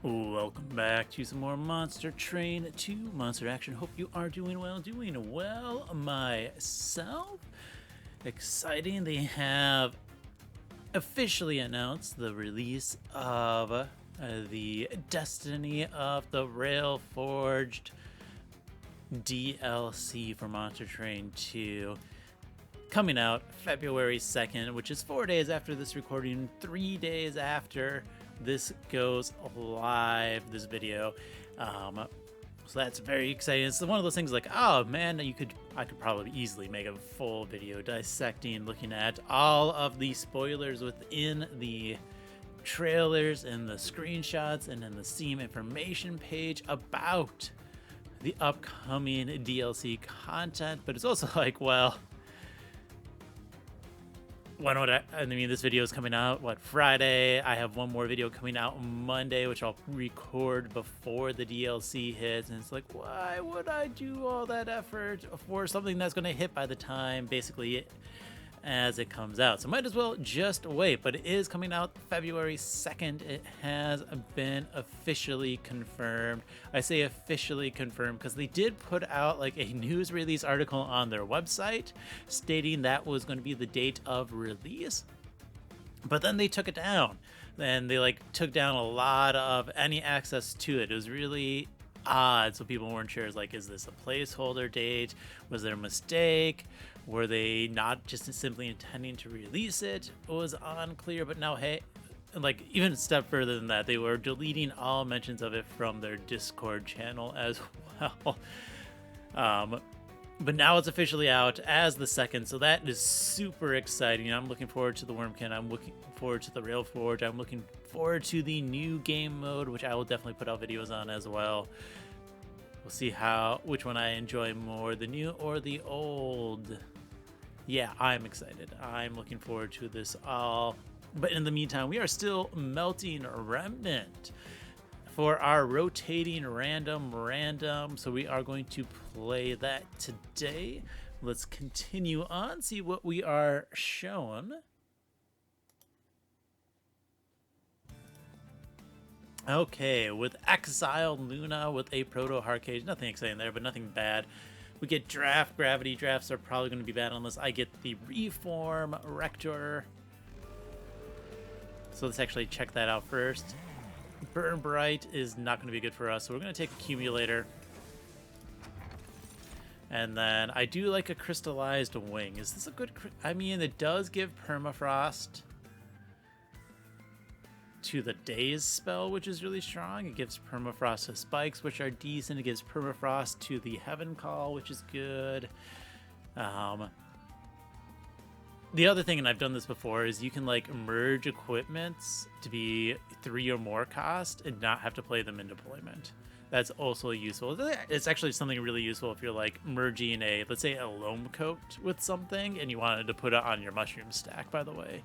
Welcome back to some more Monster Train 2 Monster Action. Hope you are doing well myself. Exciting, they have officially announced the release of the Destiny of the Rail Forged DLC for Monster Train 2. Coming out February 2nd, which is 4 days after this recording, 3 days after this goes live, this video. So that's very exciting. It's one of those things like, oh man, I could probably easily make a full video dissecting, looking at all of the spoilers within the trailers and the screenshots and in the Steam information page about the upcoming DLC content. But it's also like, well, when would I mean, this video is coming out, Friday? I have one more video coming out Monday, which I'll record before the DLC hits. And it's like, why would I do all that effort for something that's going to hit by the time, basically, as it comes out? So might as well just wait. But it is coming out February 2nd. It has been officially confirmed. I say officially confirmed because they did put out like a news release article on their website stating that was going to be the date of release, but then they took it down. And they took down a lot of any access to it. It was really odd, so people weren't sure. Like, is this a placeholder date? Was there a mistake? Were they not just simply intending to release it? It was unclear. But now, hey, like, even a step further than that, they were deleting all mentions of it from their Discord channel as well. But now it's officially out as the 2nd, so that is super exciting. I'm looking forward to the Wormkin. I'm looking forward to the Railforge. I'm looking forward to the new game mode, which I will definitely put out videos on as well. We'll see which one I enjoy more, the new or the old. Yeah, I'm excited. I'm looking forward to this all. But in the meantime, we are still melting Remnant for our rotating random. So we are going to play that today. Let's continue on, see what we are shown. Okay, with Exiled Luna with a Proto Harcage. Nothing exciting there, but nothing bad. We get Draft. Gravity drafts are probably going to be bad unless I get the Reform Rector. So let's actually check that out first. Burn Bright is not going to be good for us, so we're going to take Accumulator. And then I do like a Crystallized Wing. Is this a good... I mean, it does give Permafrost to the Daze spell, which is really strong. It gives Permafrost to Spikes, which are decent. It gives Permafrost to the Heaven Call, which is good. The other thing, and I've done this before, is you can merge equipments to be 3 or more cost and not have to play them in deployment. That's also useful. It's actually something really useful if you're merging let's say a loam coat with something and you wanted to put it on your mushroom stack, by the way.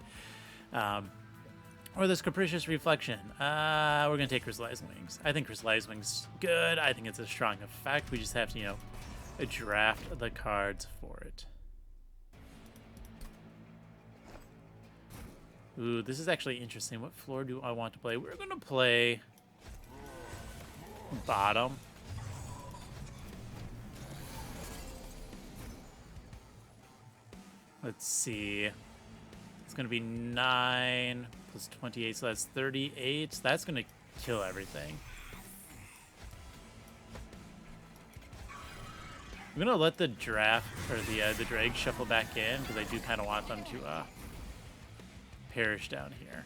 Or this Capricious Reflection. We're going to take Crystallized Wings. I think Crystallized Wings good. I think it's a strong effect. We just have to, draft the cards for it. Ooh, this is actually interesting. What floor do I want to play? We're going to play bottom. Let's see. It's going to be 9 plus 28, so that's 38. That's going to kill everything. I'm going to let the draft, or the drag shuffle back in, because I do kind of want them to perish down here.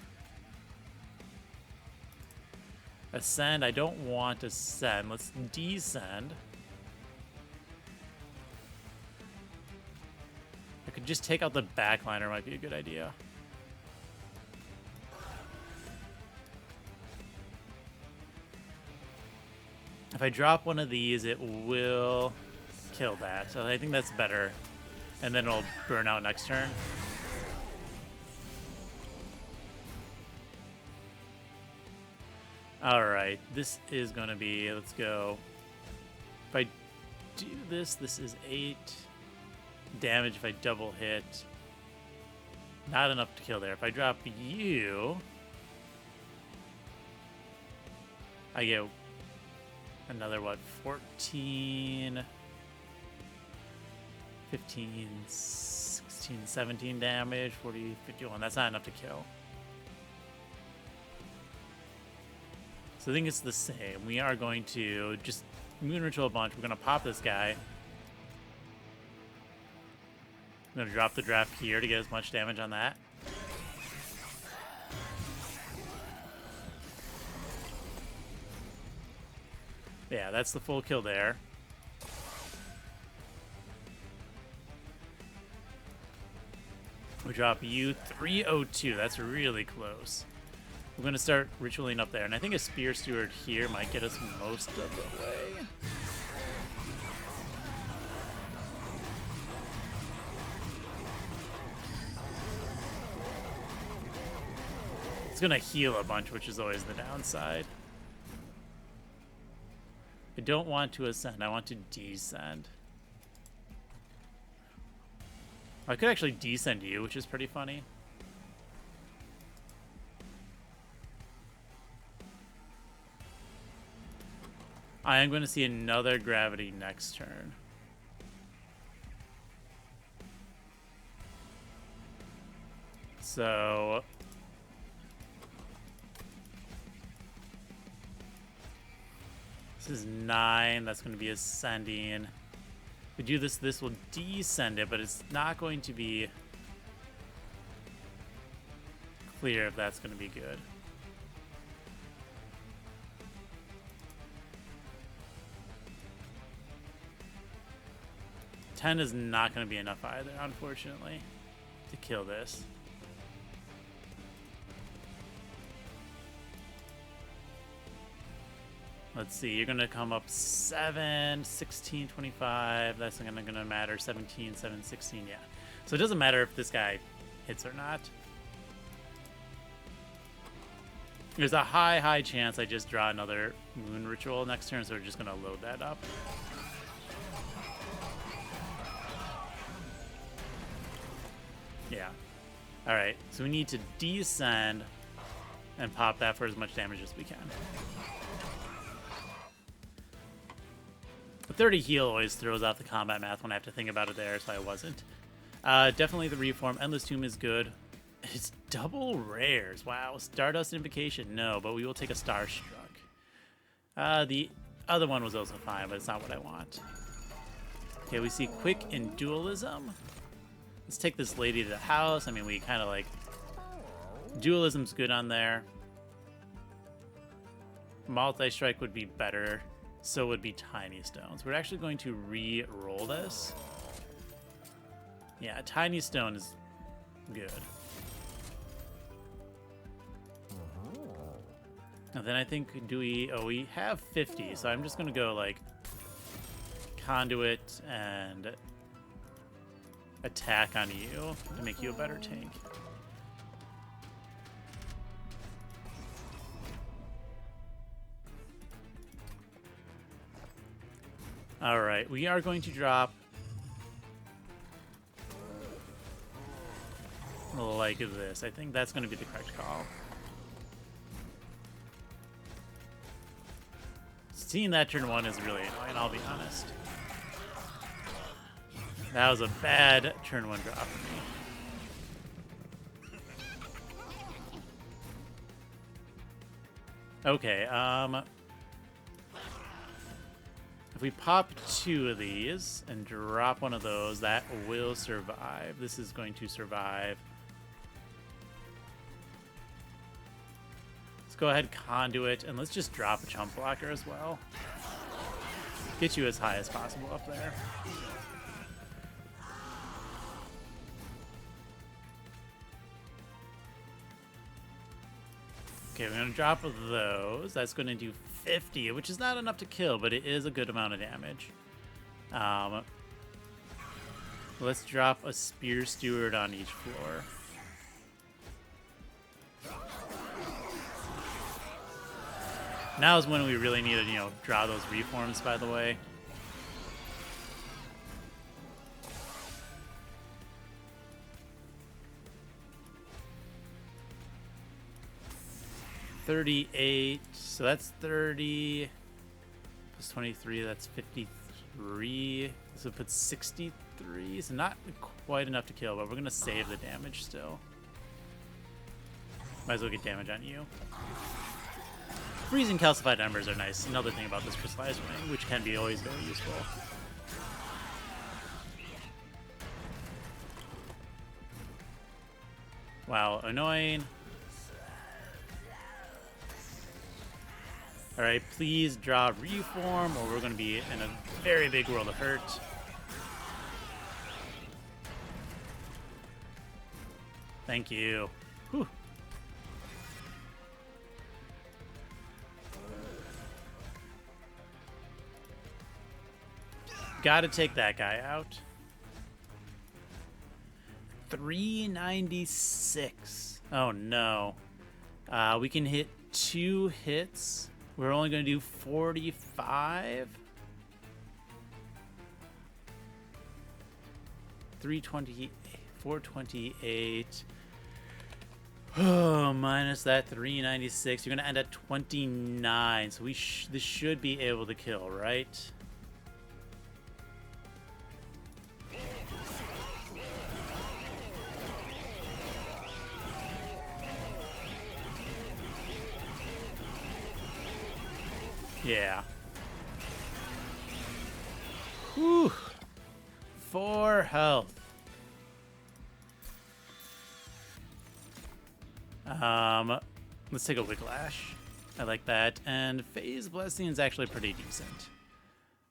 Ascend, I don't want ascend. Let's descend. I could just take out the backliner, might be a good idea. If I drop one of these, it will kill that. So I think that's better. And then it'll burn out next turn. Alright, this is going to be, let's go. If I do this, this is 8 damage if I double hit. Not enough to kill there. If I drop you, I get another, what, 14, 15, 16, 17 damage, 40, 51. That's not enough to kill. So I think it's the same. We are going to just Moon Ritual a bunch. We're going to pop this guy. I'm going to drop the draft here to get as much damage on that. Yeah, that's the full kill there. We drop you 302. That's really close. We're going to start ritualing up there. And I think a Spear Steward here might get us most of the way. It's going to heal a bunch, which is always the downside. I don't want to ascend. I want to descend. I could actually descend you, which is pretty funny. I am going to see another gravity next turn. So this is 9. That's going to be ascending. If we do this, this will descend it, but it's not going to be clear if that's going to be good. $10 is not going to be enough either, unfortunately, to kill this. Let's see, you're going to come up 7, 16, 25. That's not going to matter. 17, 7, 16, yeah. So it doesn't matter if this guy hits or not. There's a high chance I just draw another Moon Ritual next turn, so we're just going to load that up. Yeah. Alright, so we need to descend and pop that for as much damage as we can. The 30 heal always throws off the combat math when I have to think about it there, so I wasn't. Definitely the Reform. Endless Tomb is good. It's double rares. Wow. Stardust Invocation. No, but we will take a Starstruck. The other one was also fine, but it's not what I want. Okay, we see Quick in Dualism. Let's take this lady to the house. I mean, we kind of like... Dualism's good on there. Multi-Strike would be better. So would be Tiny Stones. We're actually going to re-roll this. Yeah, Tiny Stone is good. And then I think, do we... Oh, we have 50, so I'm just going to go, like, Conduit and attack on you to make you a better tank. Alright, we are going to drop like this. I think that's going to be the correct call. Seeing that turn 1 is really annoying, I'll be honest. That was a bad turn 1 drop for me. Okay, if we pop 2 of these and drop one of those, that will survive. This is going to survive. Let's go ahead, Conduit, and let's just drop a Chump Blocker as well. Get you as high as possible up there. Okay, we're going to drop those. That's going to do 50, which is not enough to kill, but it is a good amount of damage. Let's drop a Spear Steward on each floor. Now is when we really need to, you know, draw those reforms, by the way. 38. So that's 30 plus 23. That's 53. So it puts 63. So not quite enough to kill, but we're going to save the damage still. Might as well get damage on you. Freezing calcified embers are nice. Another thing about this crystallized ring, which can be always very useful. Wow, annoying. Alright, please draw Reform, or we're going to be in a very big world of hurt. Thank you. Whew. Gotta take that guy out. 396. Oh no. We can hit 2 hits. We're only gonna do 45. 328, 428. Oh, minus that 396. You're gonna end at 29. So this should be able to kill, right? Yeah. Whew. 4 health. Let's take a Whiplash. I like that. And Phase Blessing is actually pretty decent.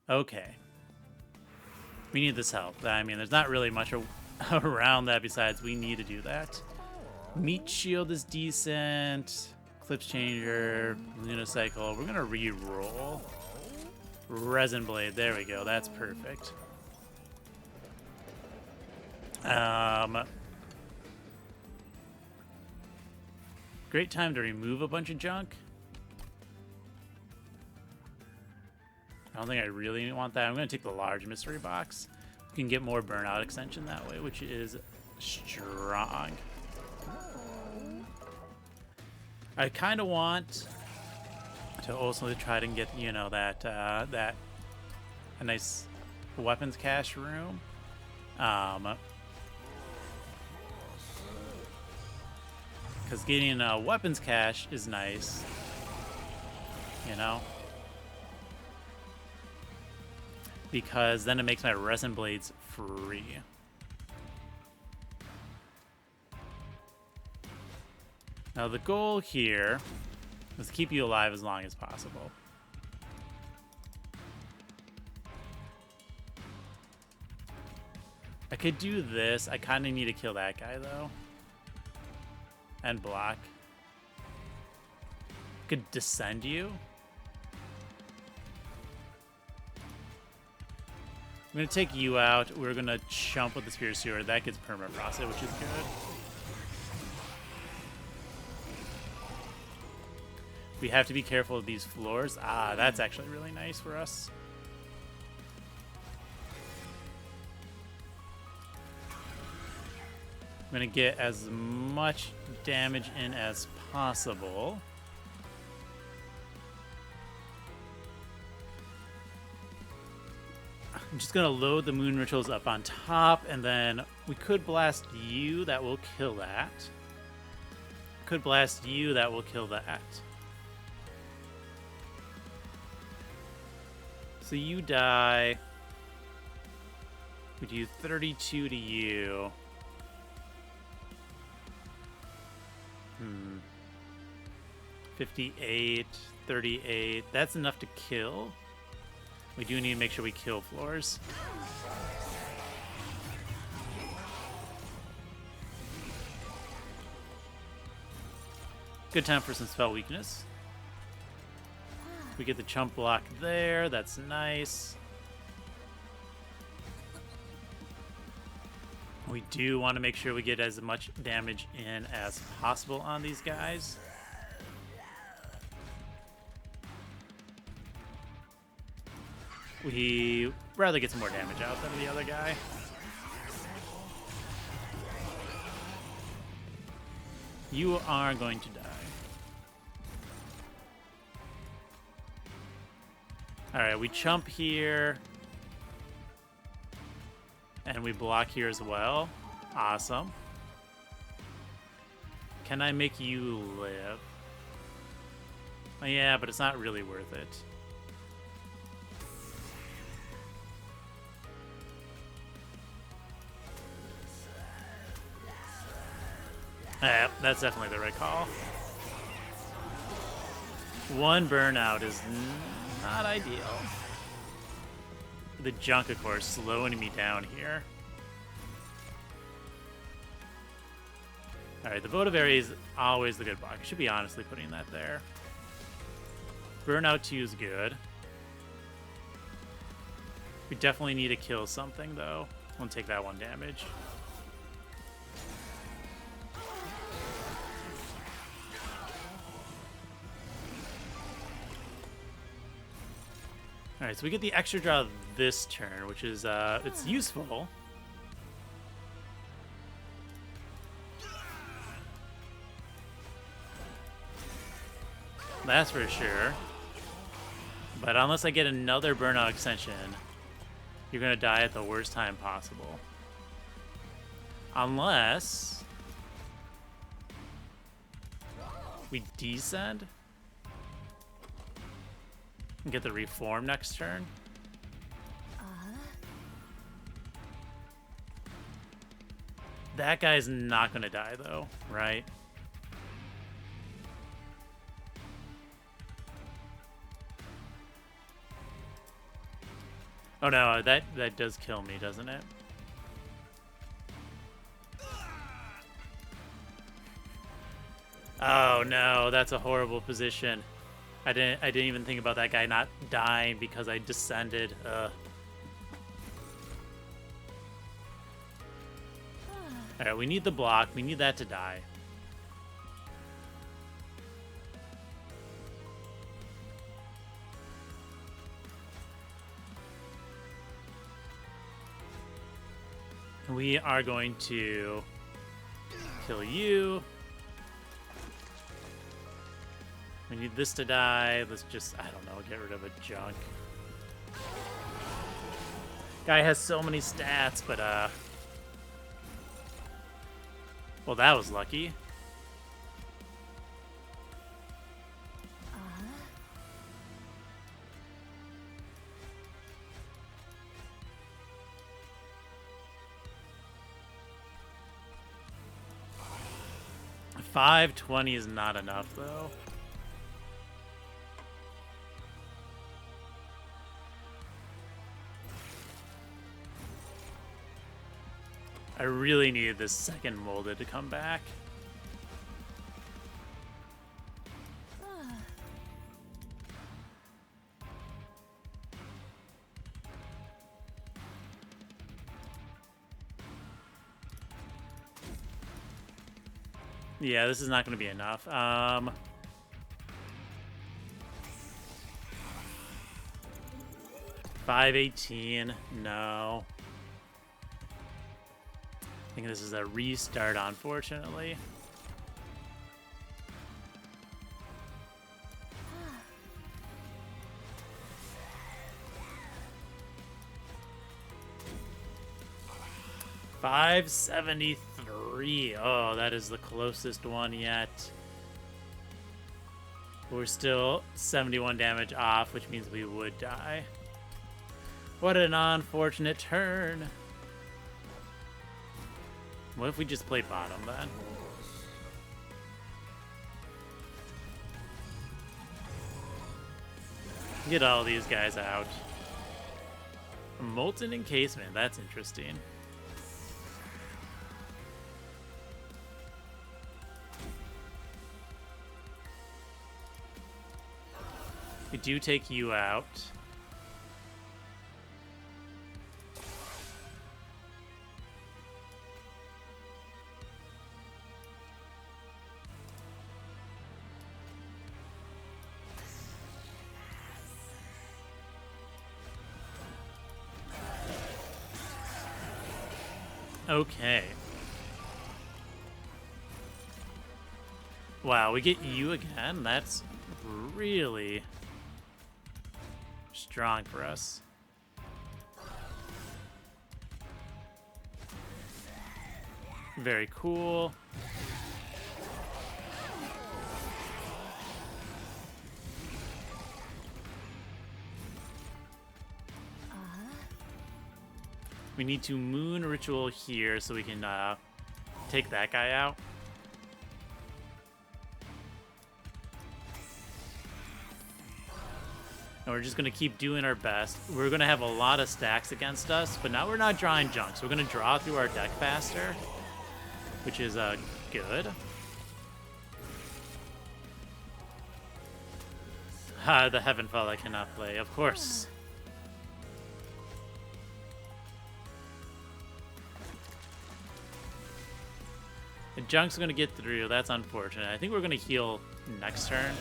Okay. We need this help. I mean, there's not really much around that besides we need to do that. Meat Shield is decent. Clips Changer, Lunacycle. We're going to re-roll. Resin Blade. There we go. That's perfect. Great time to remove a bunch of junk. I don't think I really want that. I'm going to take the large mystery box. We can get more burnout extension that way, which is strong. I kind of want to also try to get, you know, a nice weapons cache room. Because getting a weapons cache is nice, you know? Because then it makes my resin blades free. Now the goal here is to keep you alive as long as possible. I could do this. I kind of need to kill that guy though. And block. Could descend you. I'm gonna take you out. We're gonna chump with the Spear Sewer. That gets permafrosted, which is good. We have to be careful of these floors. Ah, that's actually really nice for us. I'm gonna get as much damage in as possible. I'm just gonna load the moon rituals up on top, and then we could blast you. That will kill that. Could blast you. That will kill that. So you die. We do 32 to you. 58, 38. That's enough to kill. We do need to make sure we kill floors. Good time for some spell weakness. We get the chump block there. That's nice. We do want to make sure we get as much damage in as possible on these guys. We rather get some more damage out than the other guy. You are going to die. Alright, we chump here. And we block here as well. Awesome. Can I make you live? Oh, yeah, but it's not really worth it. That's definitely the right call. One burnout is not ideal. The junk, of course, slowing me down here. Alright, the Votivary is always the good block. I should be honestly putting that there. Burnout 2 is good. We definitely need to kill something, though. Won't take that one damage. Alright, so we get the extra draw this turn, which is, it's useful. That's for sure. But unless I get another burnout extension, you're gonna die at the worst time possible. Unless we descend and get the reform next turn. That guy's not gonna die though, right? Oh no, that does kill me, doesn't it? Oh no, that's a horrible position. I didn't even think about that guy not dying because I descended. Alright, we need the block. We need that to die. We are going to kill you. We need this to die. Let's just, I don't know, get rid of a junk. Guy has so many stats, but, well, that was lucky. $520 is not enough, though. I really needed this second molded to come back. Yeah, this is not going to be enough. 518, no. I think this is a restart, unfortunately. $573. Oh, that is the closest one yet. We're still 71 damage off, which means we would die. What an unfortunate turn. What if we just play bottom then? Get all these guys out. A molten encasement, that's interesting. We do take you out. Okay. Wow, we get you again? That's really Strong for us. Very cool. We need to moon ritual here so we can take that guy out. And we're just going to keep doing our best. We're going to have a lot of stacks against us, but now we're not drawing junk. So we're going to draw through our deck faster, which is good. The Heavenfall I cannot play, of course. The junk's going to get through. That's unfortunate. I think we're going to heal next turn.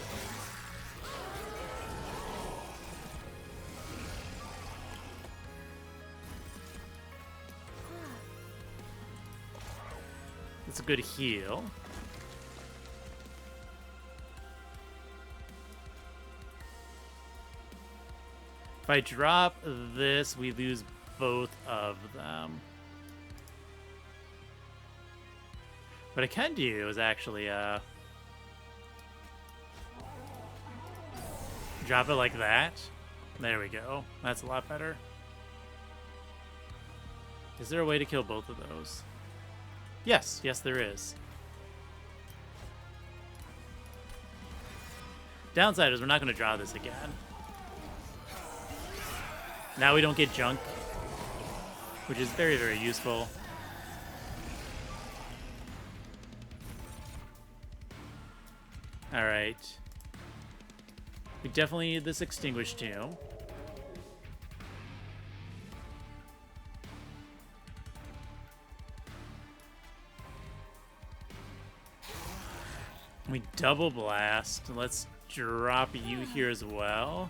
It's a good heal. If I drop this, we lose both of them. What I can do is actually drop it like that. There we go. That's a lot better. Is there a way to kill both of those? Yes, yes there is. Downside is we're not going to draw this again. Now we don't get junk, which is very, very useful. Alright. We definitely need this Extinguished Tomb. We double blast. Let's drop you here as well.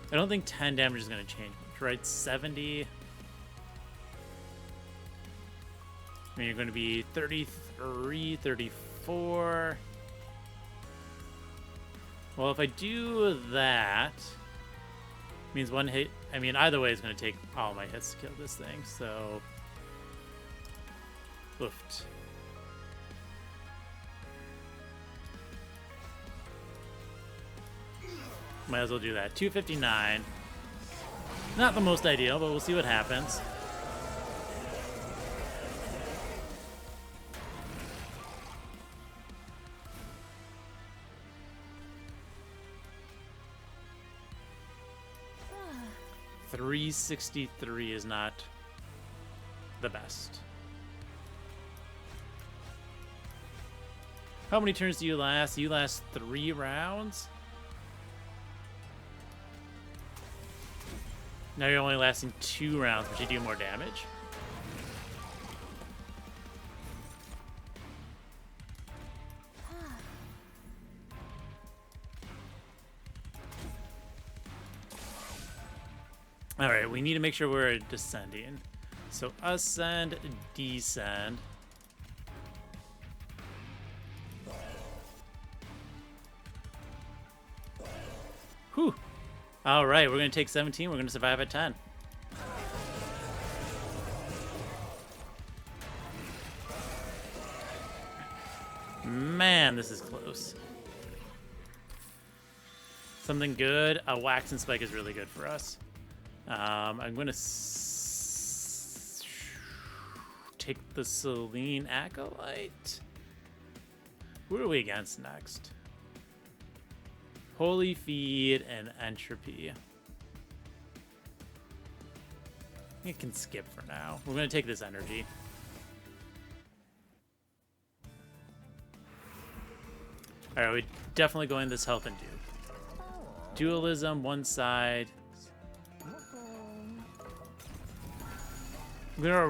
I don't think 10 damage is going to change much, right? 70. I mean, you're going to be 33, 34. Well, if I do that, means one hit. I mean, either way is going to take all my hits to kill this thing, so. Oofed. Might as well do that. 259. Not the most ideal, but we'll see what happens. $363 is not the best. How many turns do you last? You last 3 rounds? Now you're only lasting 2 rounds, but you do more damage. Alright, we need to make sure we're descending. So ascend, descend. Whew. Alright, we're going to take 17. We're going to survive at 10. Man, this is close. Something good. A Wax and Spike is really good for us. I'm going to take the Selene Acolyte. Who are we against next? Holy Feed and Entropy. I can skip for now. We're going to take this energy. Alright, we're definitely going this health and dupe. Dualism, one side. I'm gonna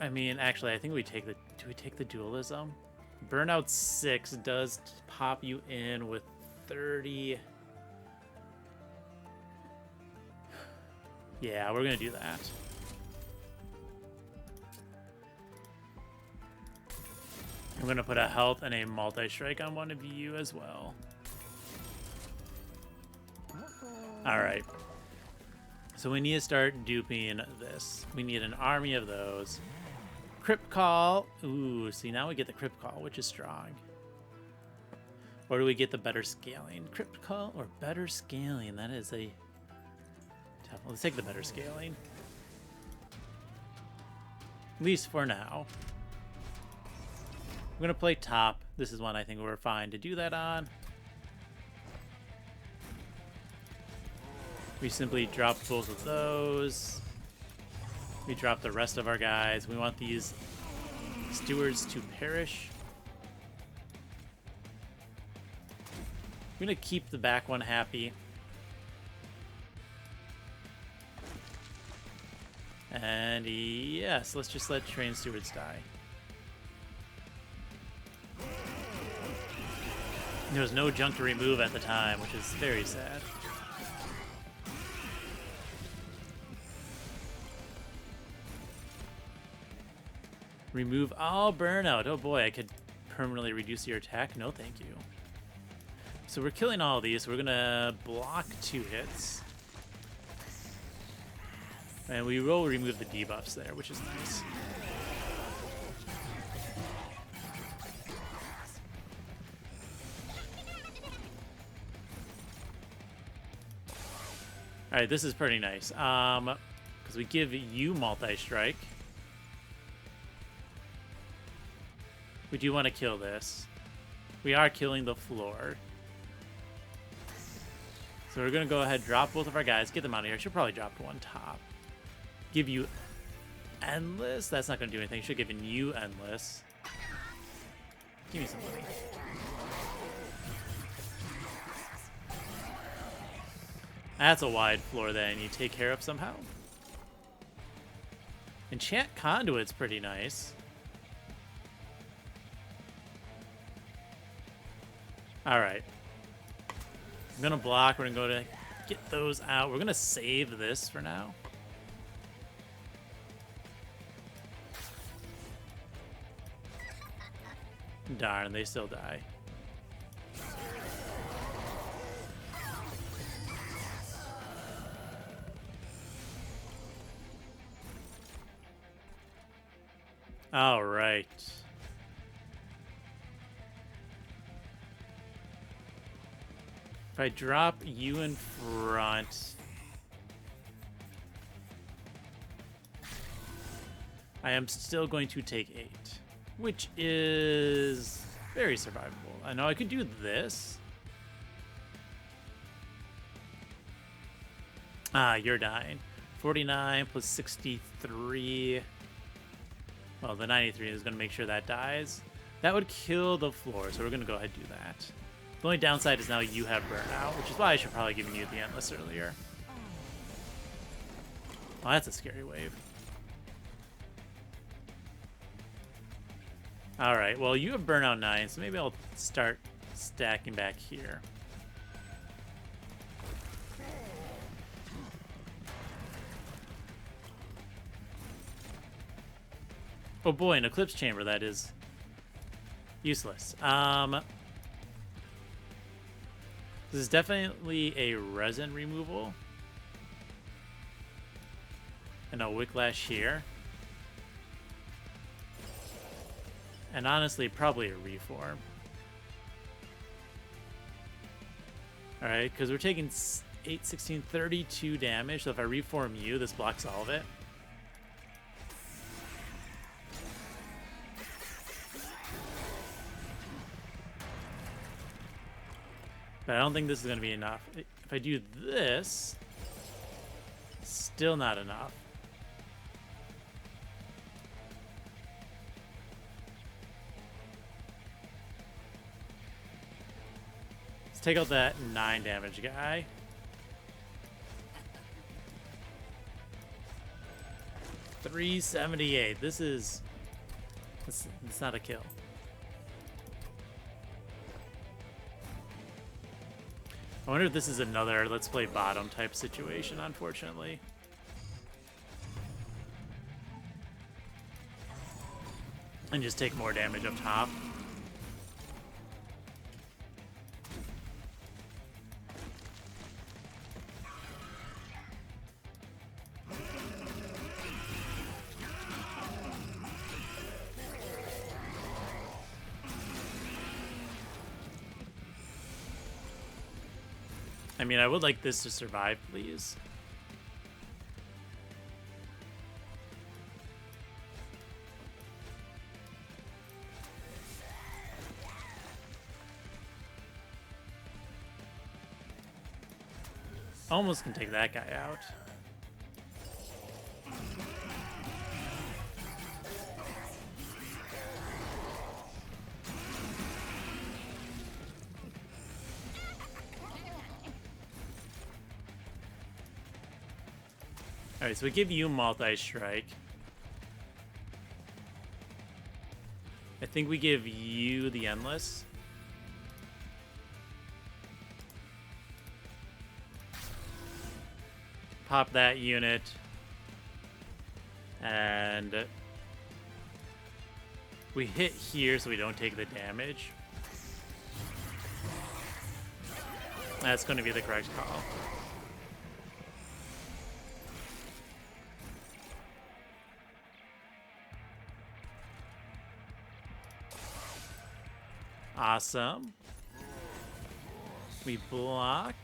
I mean, actually, I think we take the... Do we take the dualism? Burnout 6 does pop you in with 30. Yeah, we're gonna do that. I'm gonna put a health and a multi-strike on one of you as well. Alright. So we need to start duping this. We need an army of those. Crypt Call. Ooh, see, now we get the Crypt Call, which is strong. Or do we get the better scaling? Crypt Call or better scaling? That is a tough. Let's take the better scaling. At least for now. I'm gonna play top. This is one I think we're fine to do that on. We simply drop both of those. We drop the rest of our guys. We want these stewards to perish. I'm gonna keep the back one happy. And yes, let's just let train stewards die. There was no junk to remove at the time, which is very sad. Remove all burnout. Oh boy, I could permanently reduce your attack. No, thank you. So we're killing all of these. So we're gonna block 2 hits. And we will remove the debuffs there, which is nice. Alright, this is pretty nice. Because we give you multi-strike. We do want to kill this. We are killing the floor. So we're going to go ahead, drop both of our guys, get them out of here. Should probably drop one top. Give you endless. That's not going to do anything. Should have given you endless. Give me some money. That's a wide floor that I need to take care of somehow. Enchant Conduit's pretty nice. Alright. I'm going to block. We're going to go to get those out. We're going to save this for now. Darn, they still die. All right. If I drop you in front, I am still going to take 8, which is very survivable. I know I could do this. Ah, you're dying. 49 plus 63. Well, the 93 is going to make sure that dies. That would kill the floor, so we're going to go ahead and do that. The only downside is now you have burnout, which is why I should probably give you the endless earlier. Oh, that's a scary wave. Alright, well, you have burnout 9, so maybe I'll start stacking back here. Oh boy, an Eclipse Chamber, that is useless. This is definitely a resin removal. And a Wicklash here. And honestly, probably a reform. Alright, because we're taking 8, 16, 32 damage, so if I reform you, this blocks all of it. But I don't think this is going to be enough. If I do this, still not enough. Let's take out that 9 damage guy. $378. This is... It's not a kill. I wonder if this is another let's play bottom type situation, unfortunately. And just take more damage up top. I mean, I would like this to survive, please. Almost can take that guy out. Alright, so we give you multi-strike. I think we give you the endless. Pop that unit. And we hit here so we don't take the damage. That's going to be the correct call. Awesome. We block.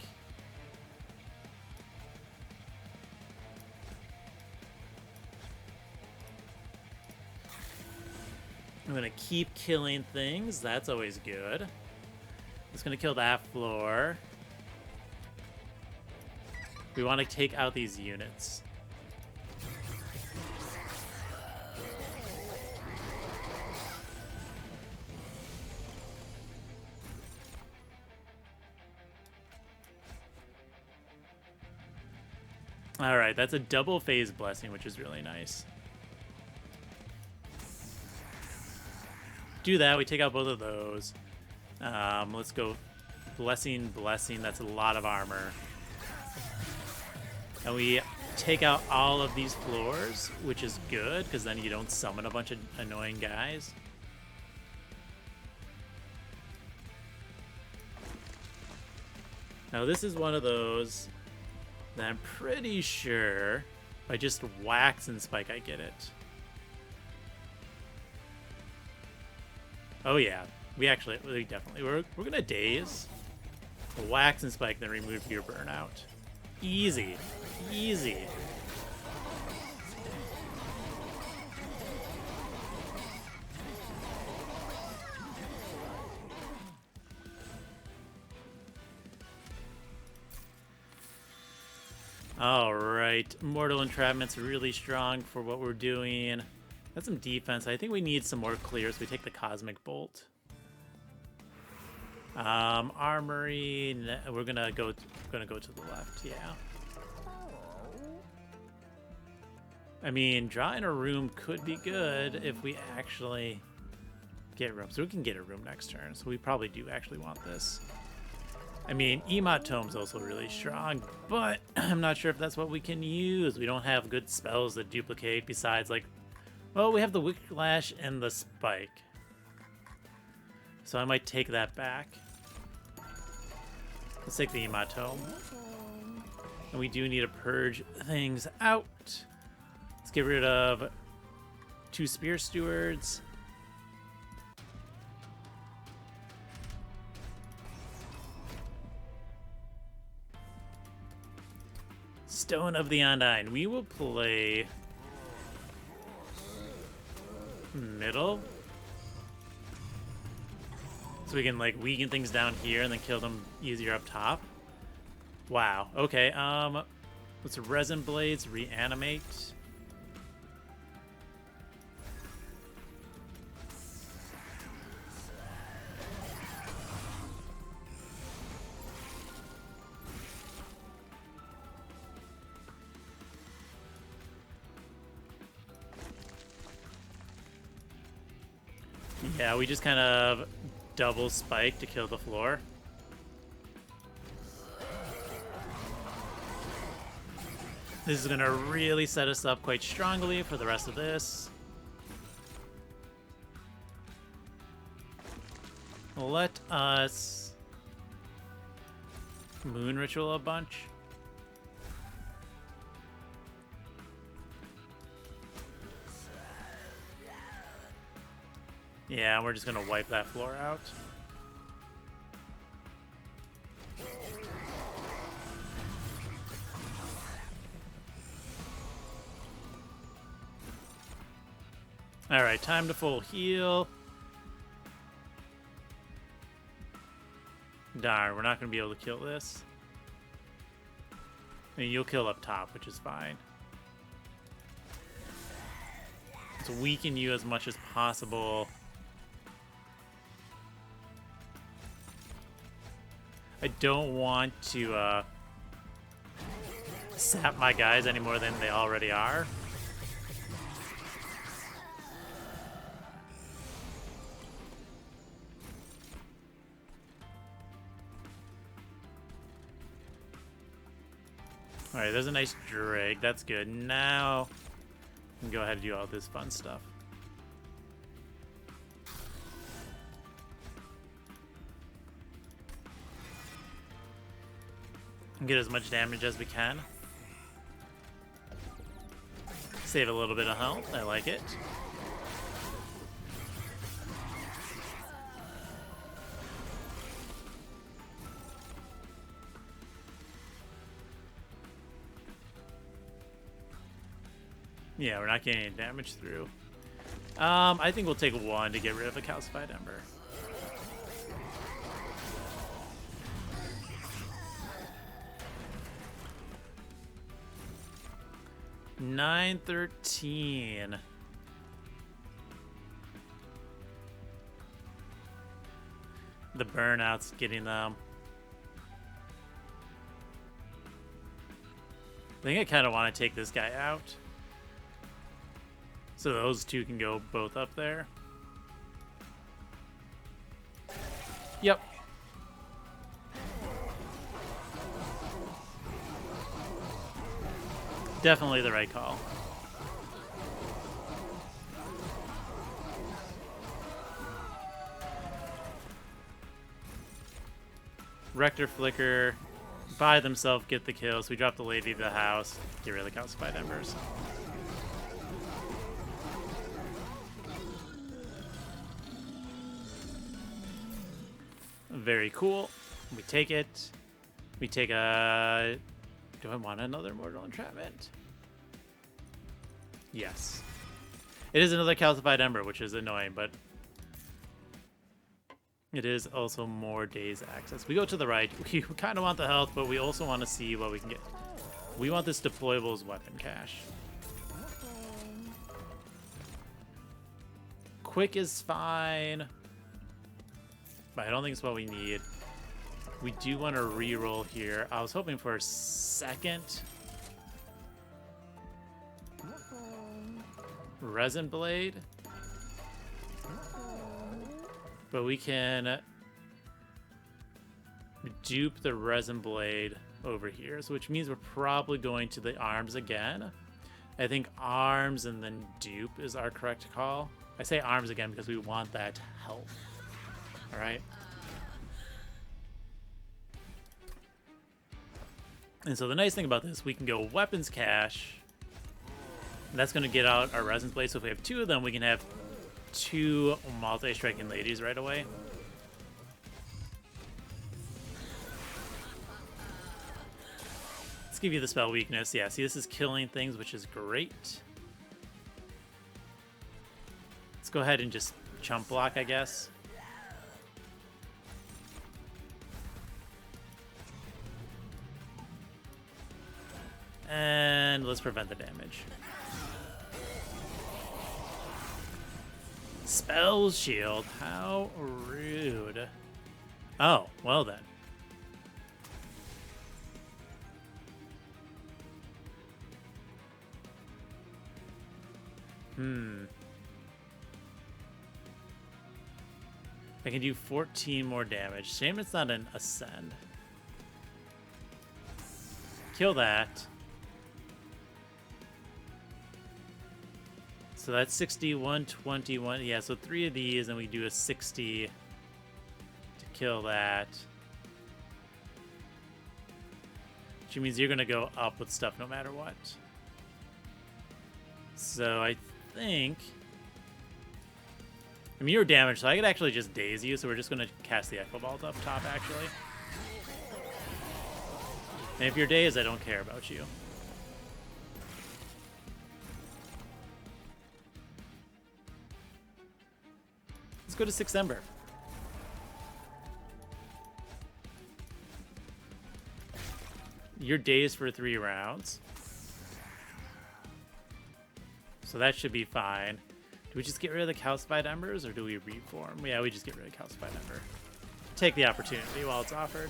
I'm gonna keep killing things. That's always good. It's gonna kill that floor. We want to take out these units. Alright, that's a double phase blessing, which is really nice. Do that, we take out both of those. Let's go blessing, blessing. That's a lot of armor. And we take out all of these floors, which is good, because then you don't summon a bunch of annoying guys. Now this is one of those that I'm pretty sure if I just wax and spike, I get it. Oh yeah, we definitely, we're gonna daze, wax and spike, then remove your burnout. Easy, easy. All right, Mortal Entrapment's really strong for what we're doing. That's some defense. I think we need some more clears. We take the Cosmic Bolt. Armory. We're gonna go to the left. Yeah. I mean, drawing a room could be good if we actually get room. So we can get a room next turn. So we probably do actually want this. I mean, Emot Tome's also really strong, but I'm not sure if that's what we can use. We don't have good spells that duplicate besides, like, well, we have the Wick Lash and the Spike. So I might take that back. Let's take the Emot Tome. And we do need to purge things out. Let's get rid of 2 Spear Stewards. Stone of the Undyne. We will play middle. So we can, like, weaken things down here and then kill them easier up top. Wow. Okay, let's Resin Blades, reanimate. Yeah, we just kind of double spike to kill the floor. This is going to really set us up quite strongly for the rest of this. Let us Moon Ritual a bunch. Yeah, we're just gonna wipe that floor out. Alright, time to full heal. Darn, we're not going to be able to kill this. I mean, you'll kill up top, which is fine. Let's weaken you as much as possible. I don't want to sap my guys any more than they already are. Alright, there's a nice drag. That's good. Now, we can go ahead and do all this fun stuff. And get as much damage as we can. Save a little bit of health. I like it. Yeah, we're not getting any damage through. I think we'll take one to get rid of a calcified ember. $913. The burnout's getting them. I think I kind of want to take this guy out. So those two can go both up there. Yep. Definitely the right call. Rector Flicker by themselves get the kill, so we drop the lady to the house, get rid of the calcified embers. Very cool. We take it. We take a... Do I want another Mortal Entrapment? Yes. It is another calcified ember, which is annoying, but it is also more days access. We go to the right. We kind of want the health, but we also want to see what we can get. We want this deployable as weapon cache. Quick is fine, but I don't think it's what we need. We do want to reroll here. I was hoping for a second. Resin Blade. But we can dupe the Resin Blade over here, so which means we're probably going to the arms again. I think arms and then dupe is our correct call. I say arms again because we want that health. All right. And so the nice thing about this, we can go weapons cache. And that's going to get out our Resin Blade. So if we have two of them, we can have two multi-striking ladies right away. Let's give you the spell weakness. Yeah, see, this is killing things, which is great. Let's go ahead and just chump block, I guess. And let's prevent the damage. Spell shield. How rude. Oh, well then. I can do 14 more damage. Shame it's not an ascend. Kill that. So that's 61, 21. Yeah, so 3 of these, and we do a 60 to kill that. Which means you're going to go up with stuff no matter what. So I think... I mean, you're damaged, so I could actually just daze you, so we're just going to cast the Echo Bolt up top, actually. And if you're dazed, I don't care about you. go to 6 Ember. You're dazed for 3 rounds. So that should be fine. Do we just get rid of the calcified embers, or do we reform? Yeah, we just get rid of calcified ember. Take the opportunity while it's offered.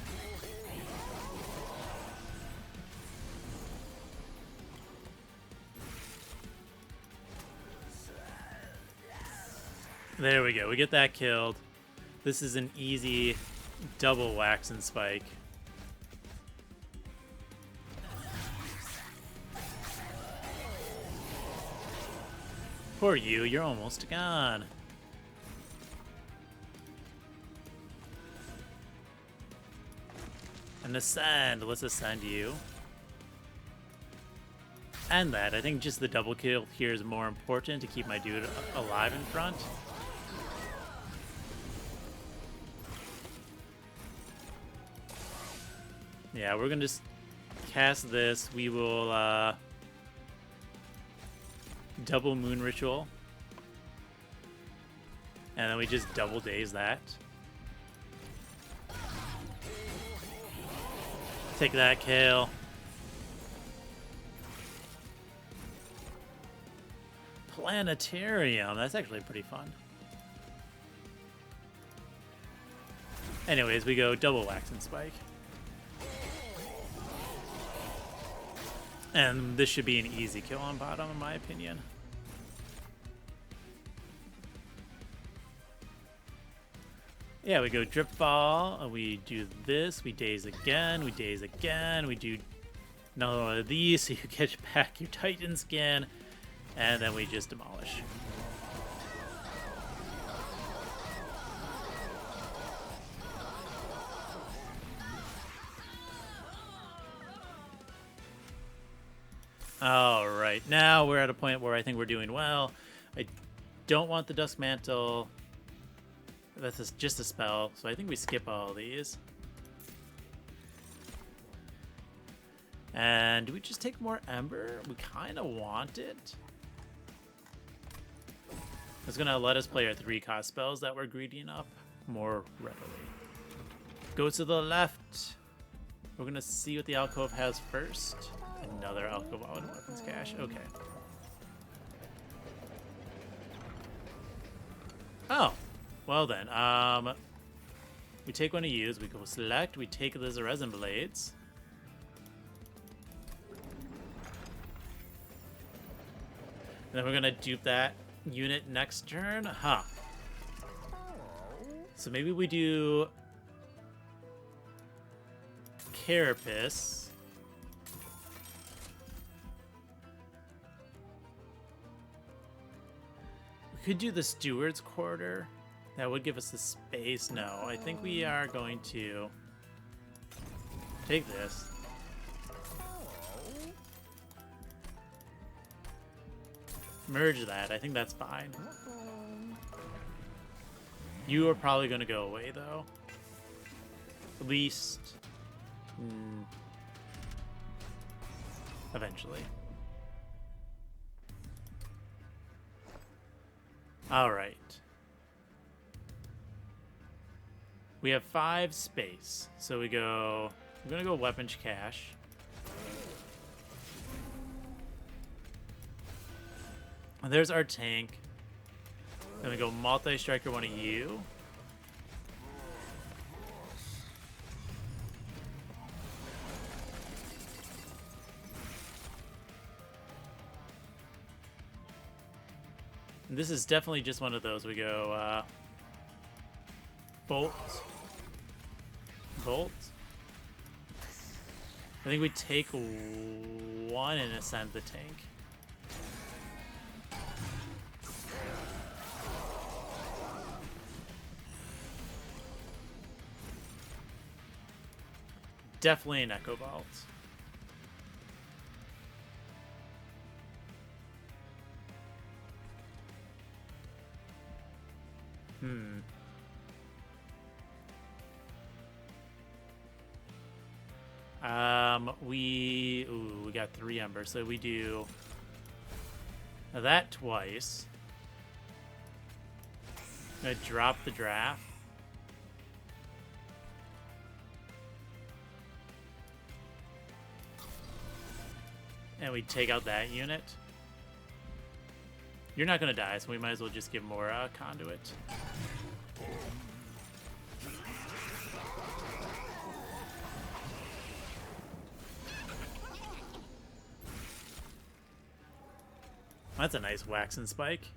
There we go. We get that killed. This is an easy double wax and spike. Poor you, you're almost gone. And ascend, let's ascend you. And that, I think just the double kill here is more important to keep my dude alive in front. Yeah, we're gonna just cast this. We will, double moon ritual, and then we just double daze that. Take that kill. Planetarium, that's actually pretty fun. Anyways, we go double wax and spike, and this should be an easy kill on bottom in my opinion. Yeah, we go drip ball, we do this, we daze again, we daze again, we do another one of these so you get back your Titan skin, and then we just demolish. Alright, now we're at a point where I think we're doing well. I don't want the Dusk Mantle. That's just a spell, so I think we skip all these. And do we just take more Ember? We kind of want it. It's going to let us play our 3-cost spells that we're greedying up more readily. Go to the left. We're going to see what the alcove has first. Another alcove and weapons cache. Okay. Oh. Well then, we take one to use, we go select, we take the resin blades. And then we're gonna dupe that unit next turn. Huh. So maybe we do Carapace. We could do the Steward's Quarter. That would give us the space. No, I think we are going to take this. Merge that. I think that's fine. You are probably going to go away, though. At least... eventually. Alright. We have 5 space, so we go... I'm gonna go weapons cache. And there's our tank. Then we go multi-striker one of you. And this is definitely just one of those. We go bolt. Bolt. I think we take one and ascend the tank. Definitely an Echo Vault. We got 3 embers, so we do that twice. I'm gonna drop the draft. And we take out that unit. You're not gonna die, so we might as well just give more conduit. That's a nice wax and spike.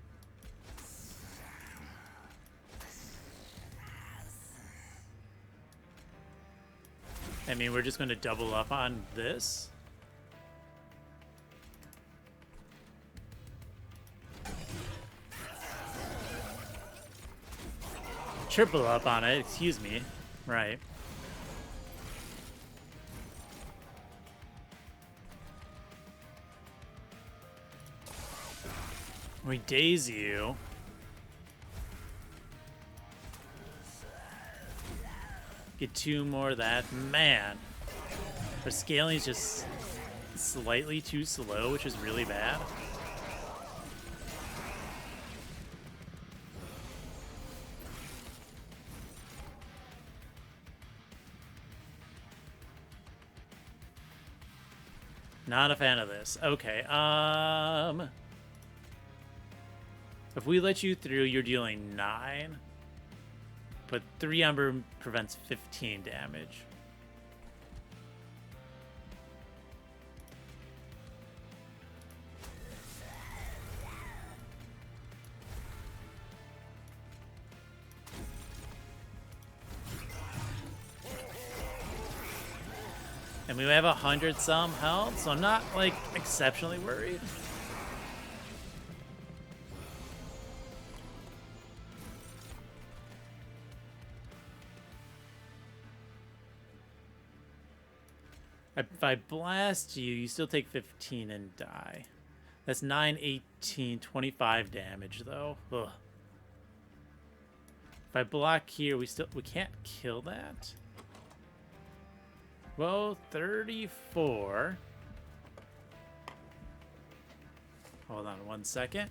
I mean, we're just going to double up on this. Triple up on it, excuse me. Right. We daze you. Get 2 more of that. Man. Our scaling is just slightly too slow, which is really bad. Not a fan of this. Okay, if we let you through, you're dealing 9. But 3 Ember prevents 15 damage. And we have 100 some health, so I'm not like exceptionally worried. If I blast you, you still take 15 and die. That's 9, 18, 25 damage though. Ugh. If I block here, we can't kill that. Well, 34. Hold on 1 second.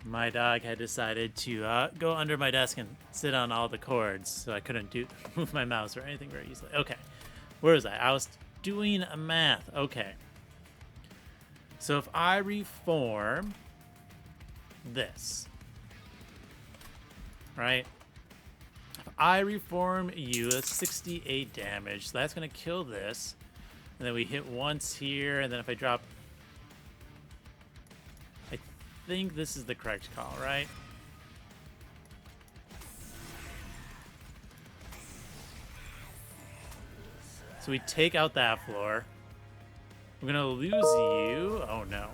My dog had decided to go under my desk and sit on all the cords, so I couldn't move my mouse or anything very easily. Okay, where was I? I was doing a math. Okay. So if I reform this, right? If I reform you, that's 68 damage. So that's going to kill this. And then we hit once here, and then if I drop... I think this is the correct call, right? So we take out that floor. We're going to lose you. Oh, no.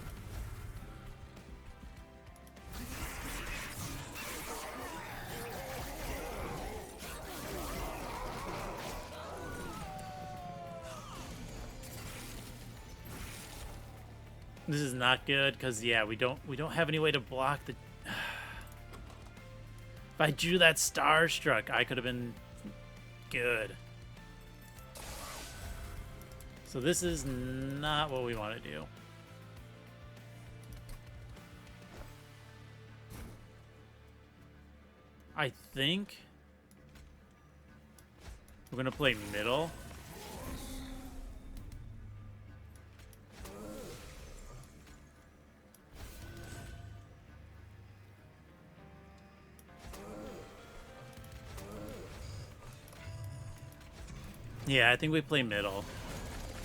This is not good because yeah, we don't have any way to block the. If I drew that Starstruck, I could have been good. So this is not what we want to do. I think we're gonna play middle. Yeah, I think we play middle.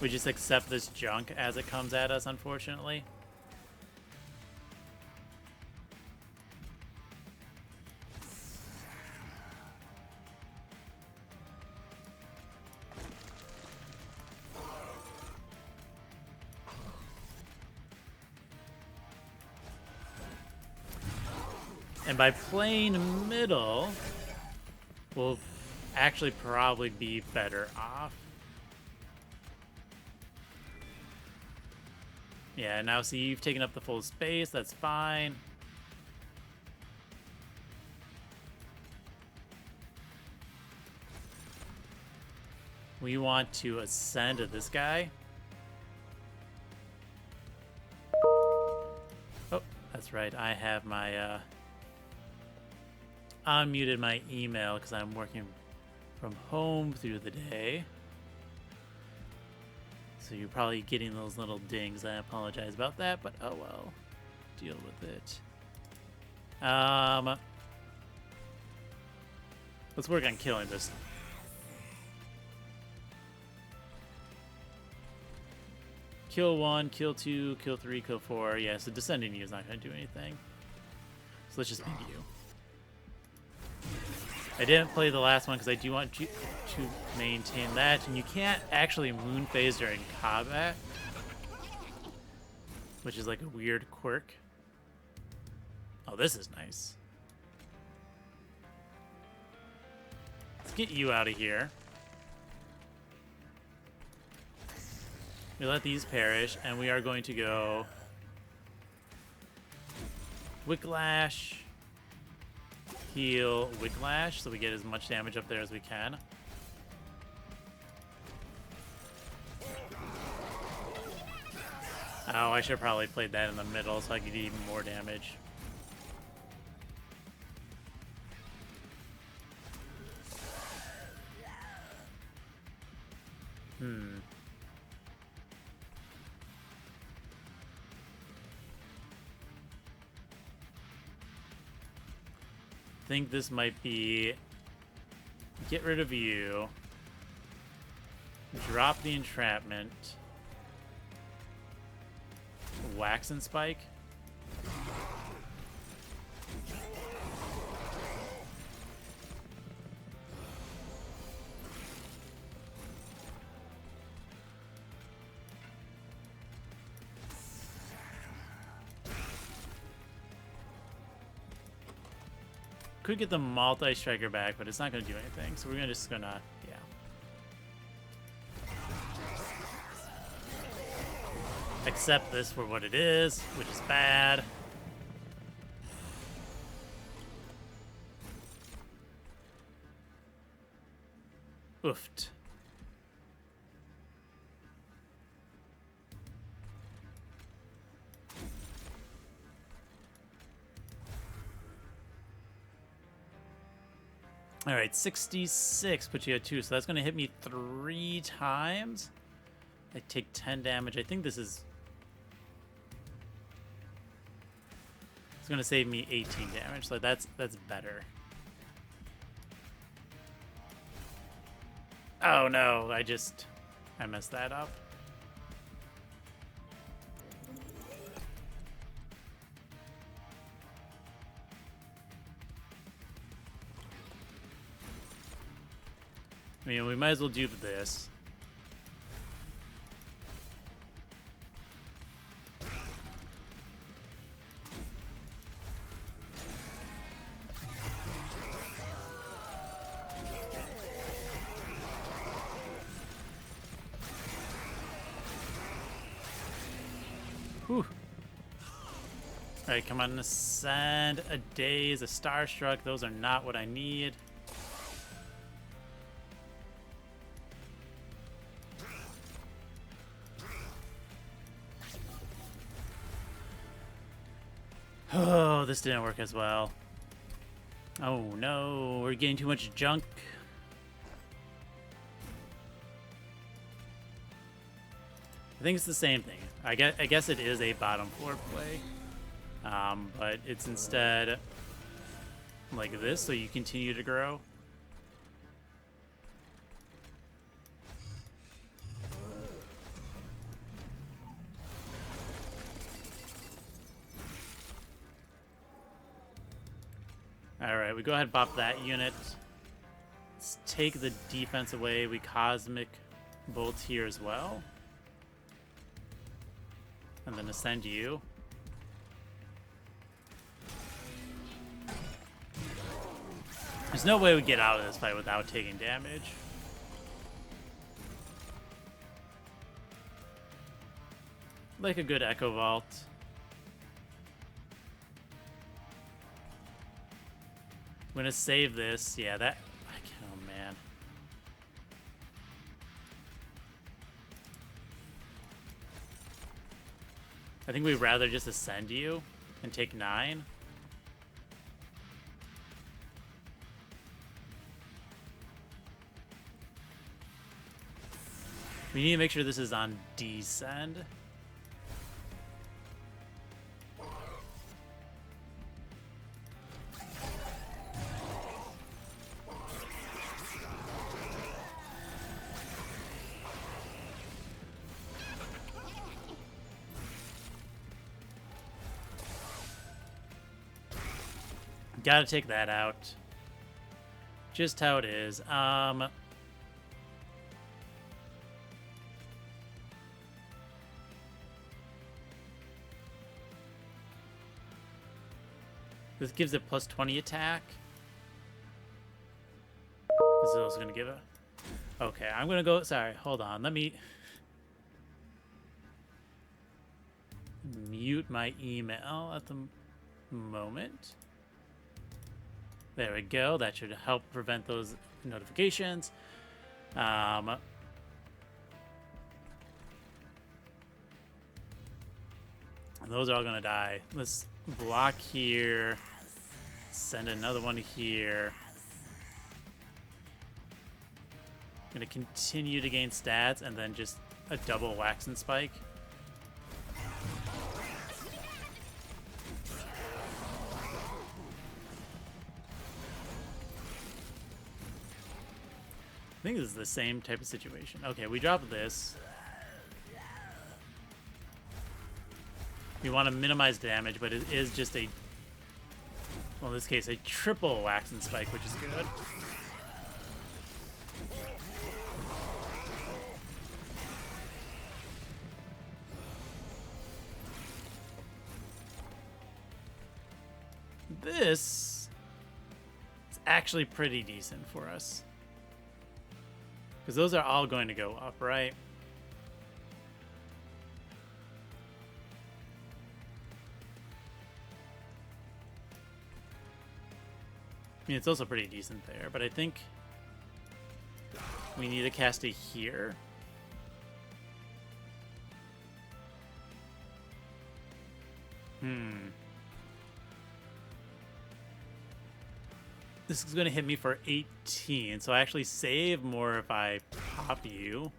We just accept this junk as it comes at us, unfortunately. And by playing middle, we'll actually probably be better off. Yeah, now see, you've taken up the full space, that's fine. We want to ascend to this guy. that's right. I have my unmuted my email because I'm working from home through the day. So you're probably getting those little dings. I apologize about that, but oh well. Deal with it. Let's work on killing this. Kill 1, kill 2, kill 3, kill 4. Yeah, so descending you is not going to do anything. So let's just ping you. I didn't play the last one because I do want you to maintain that, and you can't actually moon phase during combat, which is like a weird quirk. Oh, this is nice. Let's get you out of here. We let these perish, and we are going to go Wicklash, heal Wicklash, so we get as much damage up there as we can. Oh, I should have probably played that in the middle so I could get even more damage. I think this might be get rid of you, drop the entrapment, wax and spike. Could get the multi-striker back, but it's not going to do anything. So we're just going to, yeah. Accept this for what it is, which is bad. Oofed. All right, 66 puts you at 2, so that's going to hit me 3 times. I take 10 damage. I think this is... It's going to save me 18 damage, so that's better. Oh no, I messed that up. I mean, we might as well do this. Whew. Alright, come on, ascend, a daze, a starstruck. Those are not what I need. Oh, this didn't work as well. Oh no, we're getting too much junk. I think it's the same thing. I guess it is a bottom 4 play, but it's instead like this, so you continue to grow. Alright, we go ahead and pop that unit. Let's take the defense away. We Cosmic Bolt here as well. And then ascend you. There's no way we get out of this fight without taking damage. Like a good Echo Vault. I'm gonna save this. Yeah, that... Oh, man. I think we'd rather just ascend you. and take 9. We need to make sure this is on descend. Gotta take that out. Just how it is. This gives it plus 20 attack. This is also gonna give it. Okay, I'm gonna go. Sorry, hold on. Let me mute my email at the moment. There we go. That should help prevent those notifications. Those are all gonna die. Let's block here. Send another one here. Gonna continue to gain stats and then just a double wax and spike. I think this is the same type of situation. Okay, we drop this. We want to minimize damage, but it is just a, well, in this case, a triple wax and spike, which is good. This is actually pretty decent for us. Because those are all going to go up, right? I mean, it's also pretty decent there, but I think we need to cast it here. This is going to hit me for 18, so I actually save more if I pop you.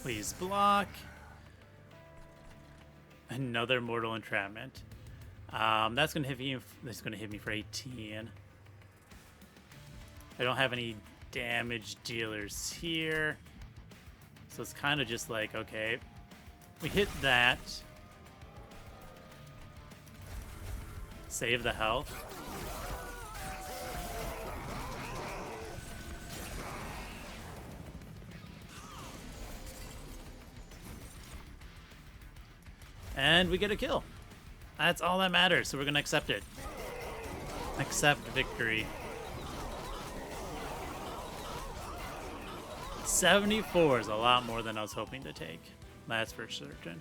Please block. Another mortal entrapment. That's going to hit me. That's going to hit me for 18. I don't have any damage dealers here. So it's kind of just like, okay, we hit that. Save the health. And we get a kill. That's all that matters, so we're going to accept it. Accept victory. 74 is a lot more than I was hoping to take. That's for certain.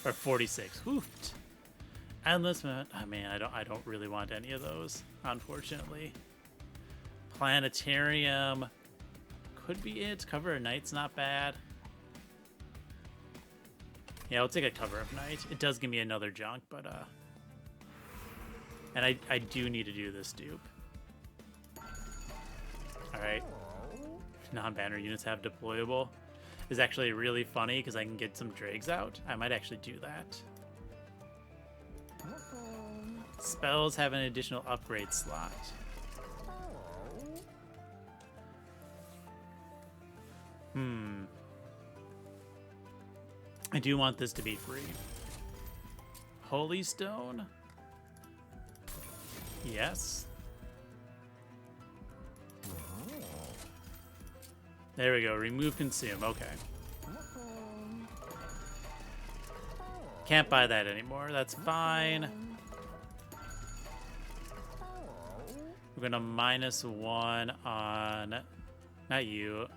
Or 46. Hoofed. Endless man. I mean, I don't really want any of those, unfortunately. Planetarium could be it. Cover of Night's not bad. Yeah, I'll take a Cover of Night. It does give me another junk, but and I do need to do this dupe. Alright. Non-banner units have deployable. Is actually really funny because I can get some Dregs out. I might actually do that. Spells have an additional upgrade slot. I do want this to be free. Holy Stone? Yes. There we go. Remove consume. Okay. Can't buy that anymore. That's fine. We're going to -1 on... Not you.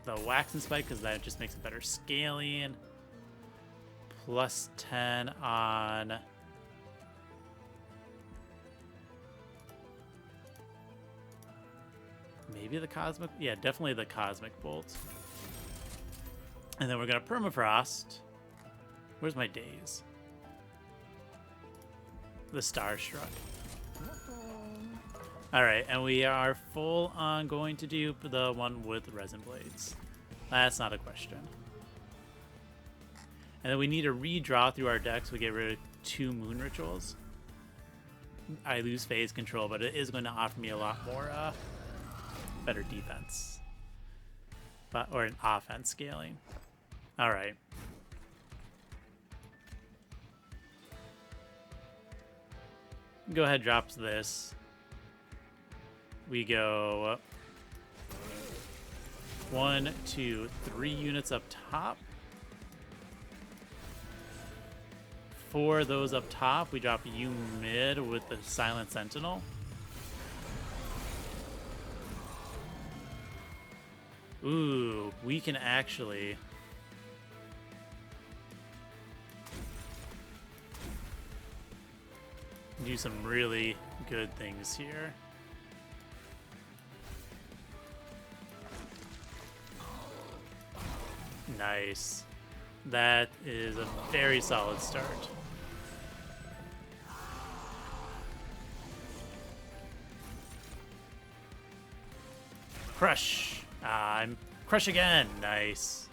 The Wax and Spike, because that just makes it better scaling. +10 on Maybe the Cosmic... Yeah, definitely the Cosmic Bolt. And then we're going to Permafrost. Where's my days? The Starstruck. Alright, and we are full on going to do the one with Resin Blades. That's not a question. And then we need to redraw through our decks. We get rid of 2 Moon Rituals. I lose phase control, but it is going to offer me a lot more better defense. Or an offense scaling. Alright. Go ahead, drops this. We go 1, 2, 3 units up top. 4 of those up top. We drop you mid with the Silent Sentinel. Ooh, we can actually... do some really good things here. Nice. That is a very solid start. Crush. I'm crush again. Nice.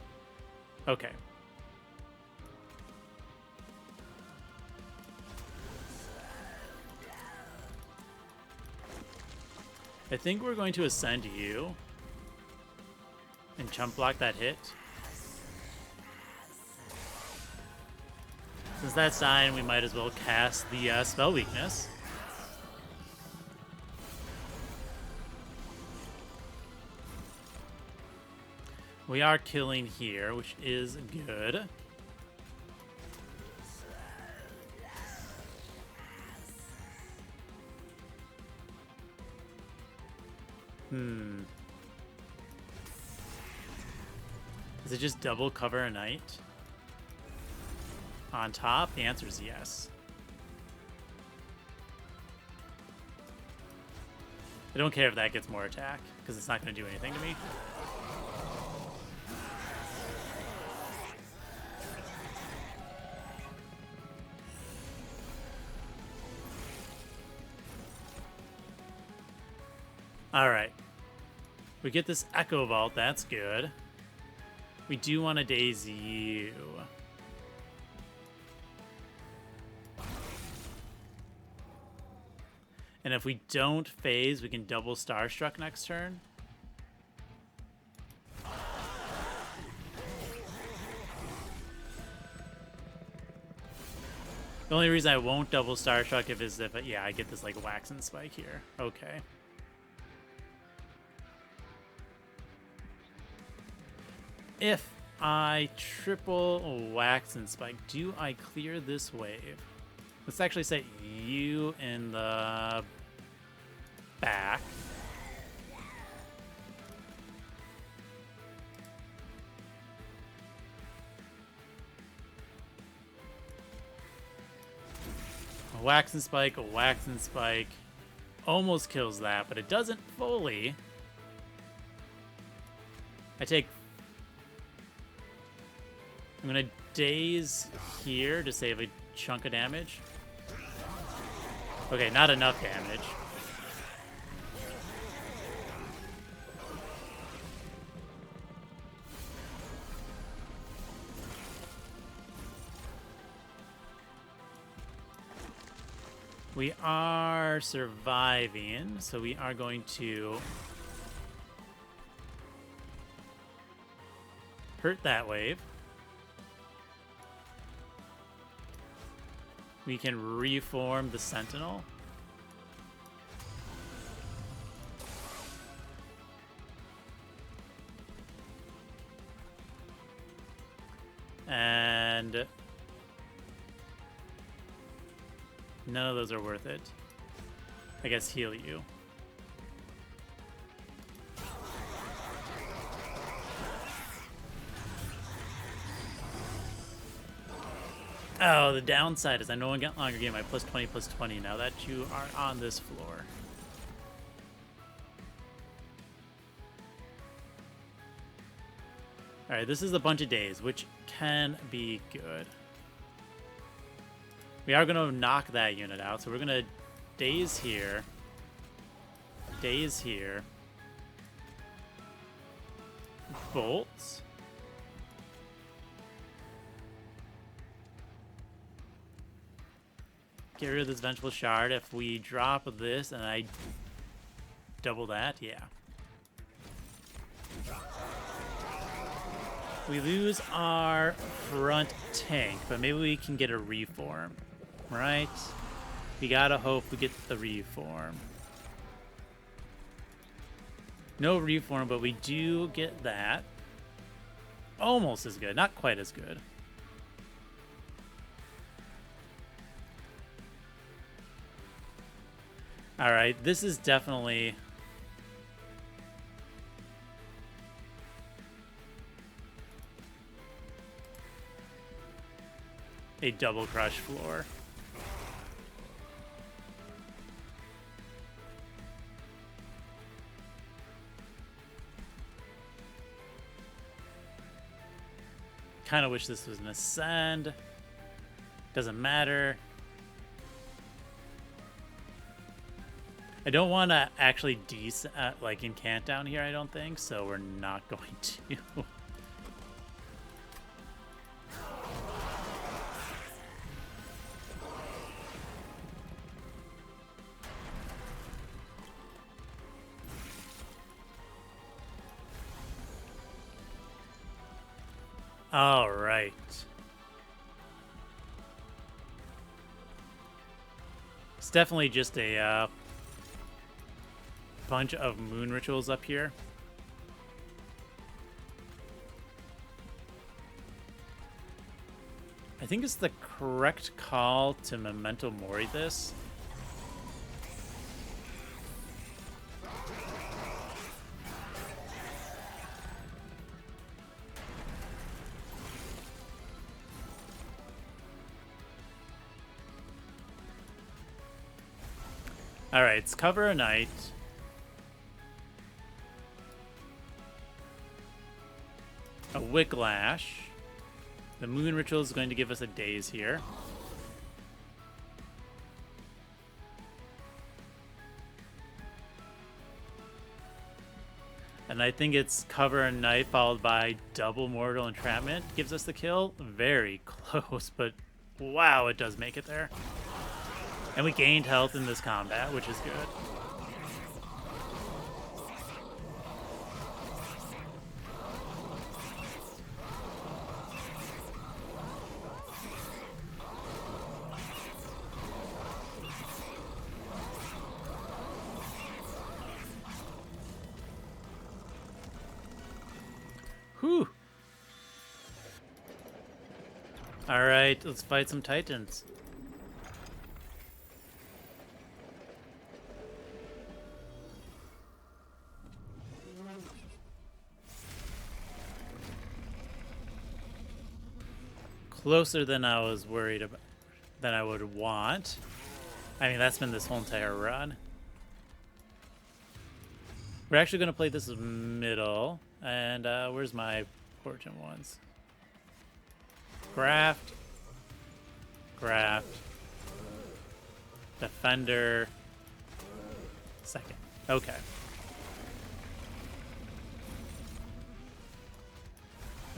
Okay. I think we're going to ascend you and chump block that hit. Since that's dying, we might as well cast the spell weakness. We are killing here, which is good. Is it just double cover a knight? On top? The answer is yes. I don't care if that gets more attack, because it's not going to do anything to me. Alright. We get this Echo Vault, that's good. We do want to daisy you. And if we don't phase, we can double Starstruck next turn. The only reason I won't double Starstruck is if, yeah, I get this like Wax and Spike here. Okay. If I triple Wax and Spike, do I clear this wave? Let's actually set you in the back. A Wax and Spike, a Wax and Spike. Almost kills that, but it doesn't fully. I'm gonna daze here to save a chunk of damage. Okay, not enough damage. We are surviving, so we are going to hurt that wave. We can reform the Sentinel. And none of those are worth it. I guess heal you. Oh, the downside is I no longer get my +20/+20 now that you are on this floor. Alright, this is a bunch of days, which can be good. We are going to knock that unit out, so we're going to daze here. Daze here. Bolts. Get rid of this Vengeful Shard. If we drop this and I double that, yeah. We lose our front tank, but maybe we can get a reform, right? We gotta hope we get the reform. No reform, but we do get that. Almost as good, not quite as good. All right, this is definitely... a double crush floor. Kind of wish this was an ascend. Doesn't matter. I don't want to actually like incant down here, I don't think, so we're not going to. All right. It's definitely just a bunch of moon rituals up here. I think it's the correct call to Memento Mori this. All right, it's cover a night. A Wicklash. The Moon Ritual is going to give us a daze here. And I think it's cover a night followed by double Mortal Entrapment. Gives us the kill. Very close, but wow, it does make it there. And we gained health in this combat, which is good. Whew. All right, let's fight some Titans. Closer than I was worried about, than I would want. I mean, that's been this whole entire run. We're actually going to play this middle. And where's my Fortune ones? Graft. Graft. Defender. Second. Okay.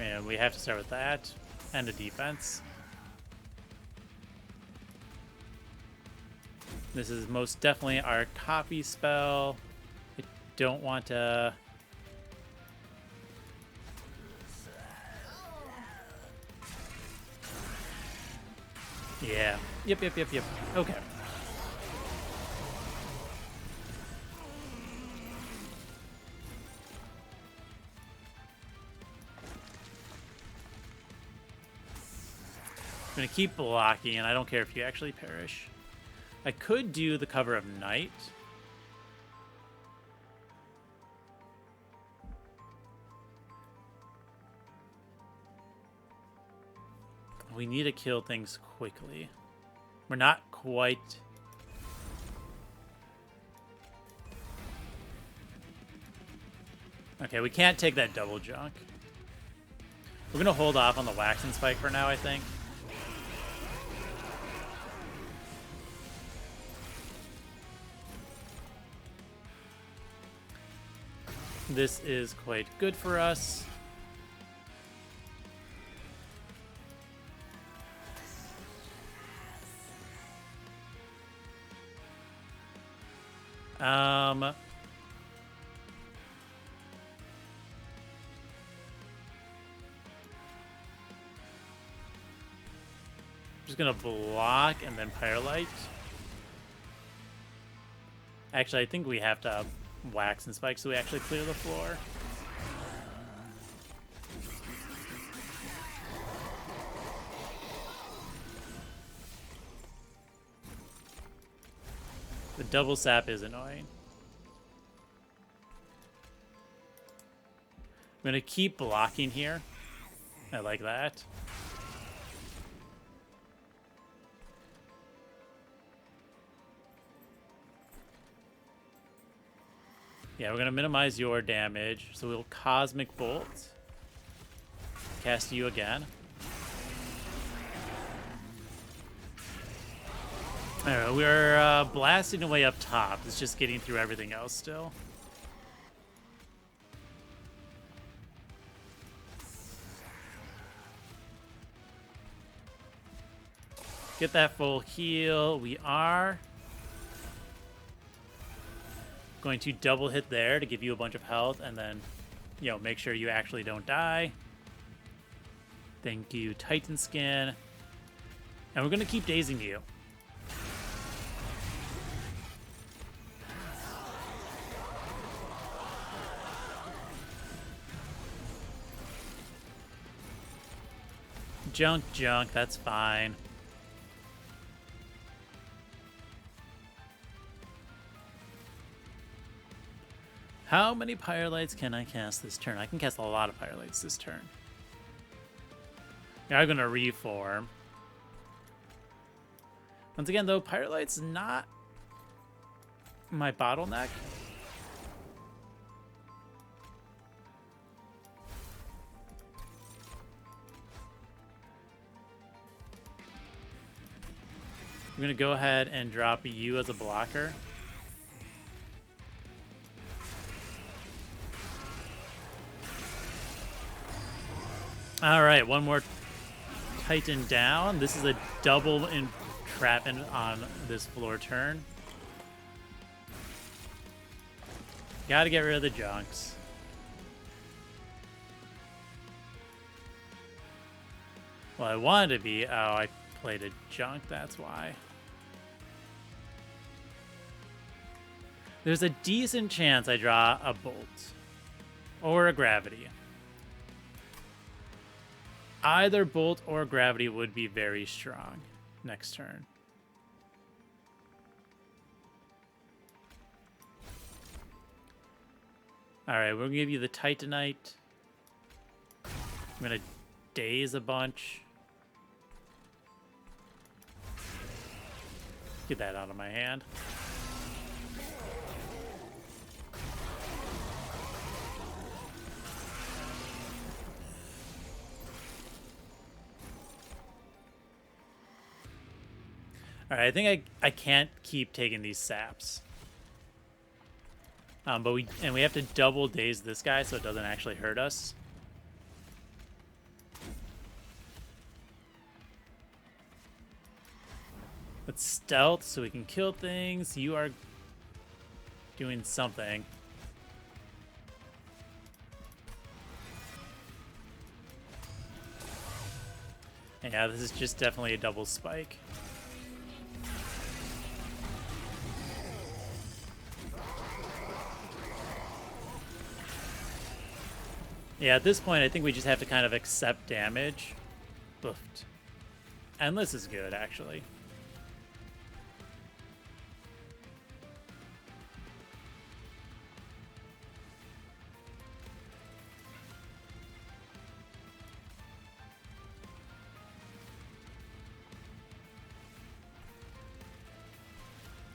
And we have to start with that. And a defense. This is most definitely our copy spell. I don't want to... Yeah. Yep. Okay. I'm going to keep blocking, and I don't care if you actually perish. I could do the cover of night. We need to kill things quickly. We're not quite... Okay, we can't take that double junk. We're gonna hold off on the waxing spike for now, I think. This is quite good for us. Just gonna block and then Pyrolite. Actually, I think we have to wax and spike so we actually clear the floor. The double sap is annoying. I'm gonna keep blocking here. I like that. Yeah, we're gonna minimize your damage, so we'll Cosmic Bolt. Cast you again. Alright, we're blasting away up top. It's just getting through everything else still. Get that full heal. We are going to double hit there to give you a bunch of health and then, you know, make sure you actually don't die. Thank you, Titan Skin. And we're going to keep dazing you. Junk, that's fine. How many Pyrolites can I cast this turn? I can cast a lot of Pyrolites this turn. Yeah, I'm gonna reform. Once again, though, Pyrolite's not my bottleneck. I'm gonna go ahead and drop you as a blocker. All right, one more Titan down. This is a double entrapment on this floor turn. Gotta get rid of the junks. Well, I wanted to be. Oh, I played a junk, that's why. There's a decent chance I draw a bolt or a gravity. Either bolt or gravity would be very strong next turn. Alright, we'll give you the Titanite. I'm gonna daze a bunch. Get that out of my hand. Alright, I think I can't keep taking these saps. But we have to double daze this guy so it doesn't actually hurt us. Let's stealth so we can kill things. You are doing something. Yeah, this is just definitely a double spike. Yeah, at this point, I think we just have to kind of accept damage. Boofed. Endless is good, actually.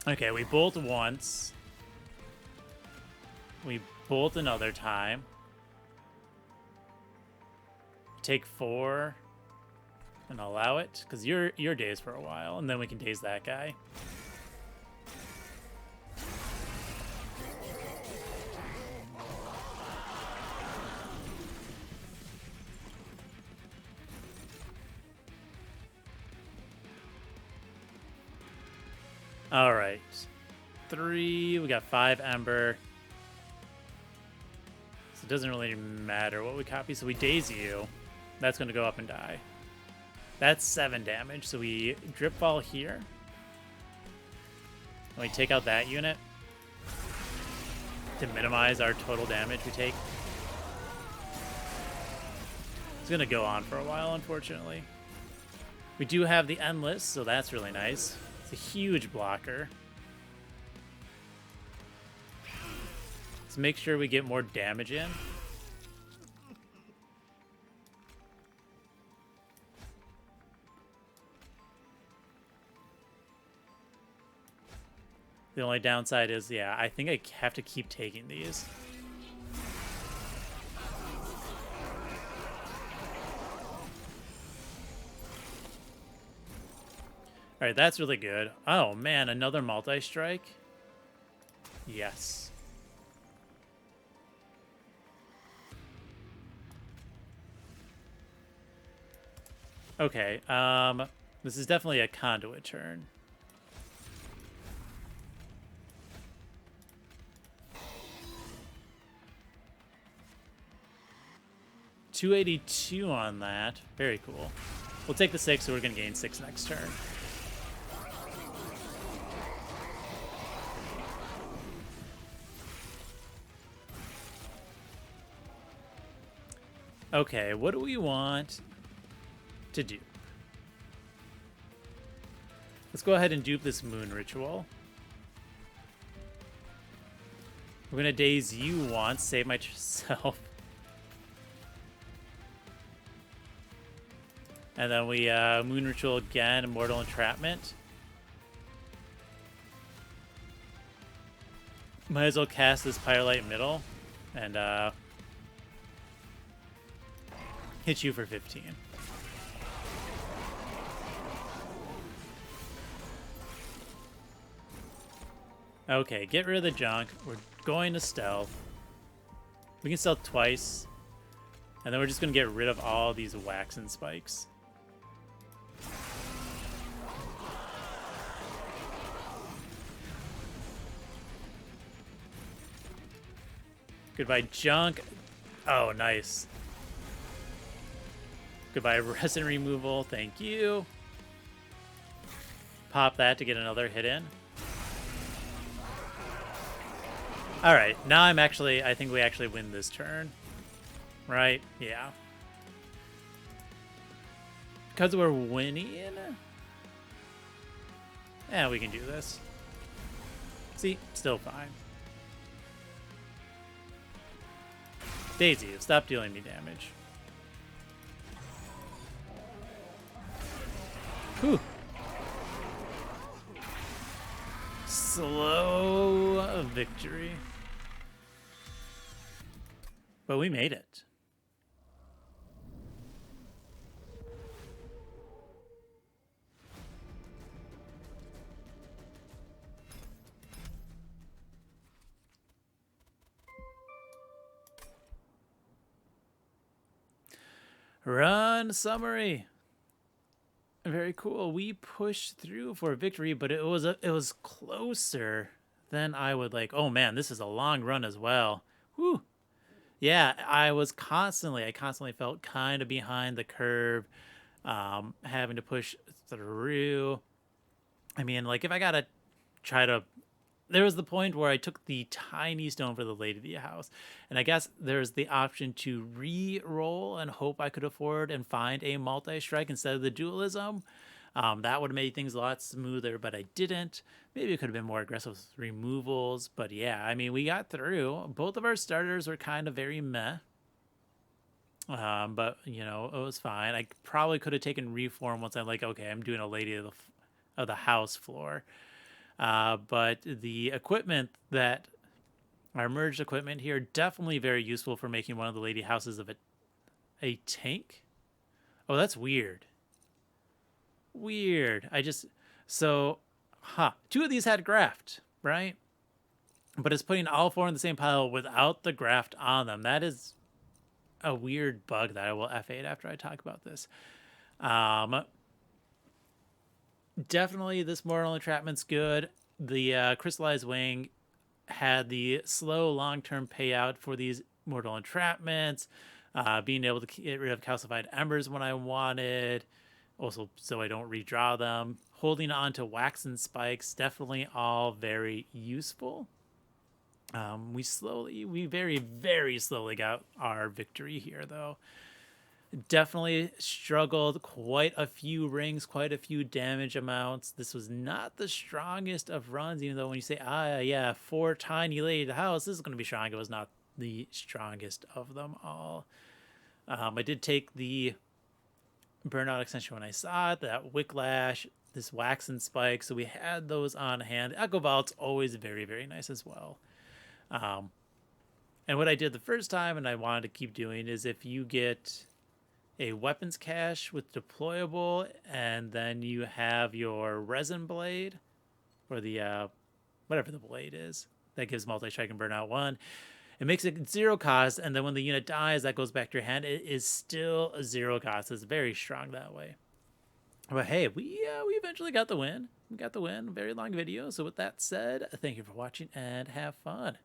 Okay, we bolt once. We bolt another time. take 4 and allow it, because you're dazed for a while, and then we can daze that guy. All right, 3. We got 5 Ember. So it doesn't really matter what we copy. So we daze you. That's going to go up and die. That's 7 damage. So we drip fall here. And we take out that unit to minimize our total damage we take. It's going to go on for a while, unfortunately. We do have the Endless, so that's really nice. It's a huge blocker. Let's make sure we get more damage in. The only downside is, yeah, I think I have to keep taking these. All right, that's really good. Oh, man, another multi-strike? Yes. Okay, this is definitely a conduit turn. $282 on that. Very cool. We'll take the 6, so we're going to gain 6 next turn. Okay, what do we want to do? Let's go ahead and dupe this moon ritual. We're going to daze you once, save myself. And then we moon ritual again, immortal entrapment. Might as well cast this Pyrelight middle and hit you for 15. Okay, get rid of the junk. We're going to stealth. We can stealth twice. And then we're just going to get rid of all these wax and spikes. Goodbye, junk. Oh, nice. Goodbye, resin removal. Thank you. Pop that to get another hit in. All right, now I think we actually win this turn. Right? Yeah. Because we're winning? Yeah, we can do this. See? Still fine. Daisy, stop dealing me damage. Whew. Slow victory. But we made it. Run summary. Very cool. We pushed through for a victory, but it was closer than I would like. Oh man, this is a long run as well. Whew. Yeah, I constantly felt kind of behind the curve, having to push through. I mean, like if I gotta try to, there was the point where I took the tiny stone for the Lady of the House, and I guess there's the option to re-roll and hope I could afford and find a multi-strike instead of the dualism. That would have made things a lot smoother, but I didn't. Maybe it could have been more aggressive with removals, but yeah, I mean, we got through. Both of our starters were kind of very meh. But, you know, it was fine. I probably could have taken reform once I'm like, okay, I'm doing a Lady of the House floor. But the equipment that our merged equipment here, definitely very useful for making one of the Lady Houses of a tank. Oh, that's weird. Weird. So, two of these had graft, right? But it's putting all four in the same pile without the graft on them. That is a weird bug that I will F8 after I talk about this. Um, Definitely this mortal entrapment's good. The crystallized wing had the slow long-term payout for these mortal entrapments, being able to get rid of calcified embers when I wanted, also so I don't redraw them. Holding on to waxen spikes, definitely all very useful. We very, very slowly got our victory here, though. Definitely struggled quite a few rings, quite a few damage amounts. This was not the strongest of runs, even though when you say, yeah, 4 tiny laid house, this is going to be strong. It was not the strongest of them all. I did take the burnout extension when I saw it, that Wicklash, this waxen spike, so we had those on hand. Echo Vault's always very, very nice as well. And what I did the first time, and I wanted to keep doing, is if you get a weapons cache with deployable, and then you have your resin blade, or the whatever the blade is that gives multi-strike and burnout 1. It makes it 0 cost, and then when the unit dies, that goes back to your hand. It is still a 0 cost. It's very strong that way. But hey, we eventually got the win. We got the win. Very long video. So with that said, thank you for watching and have fun.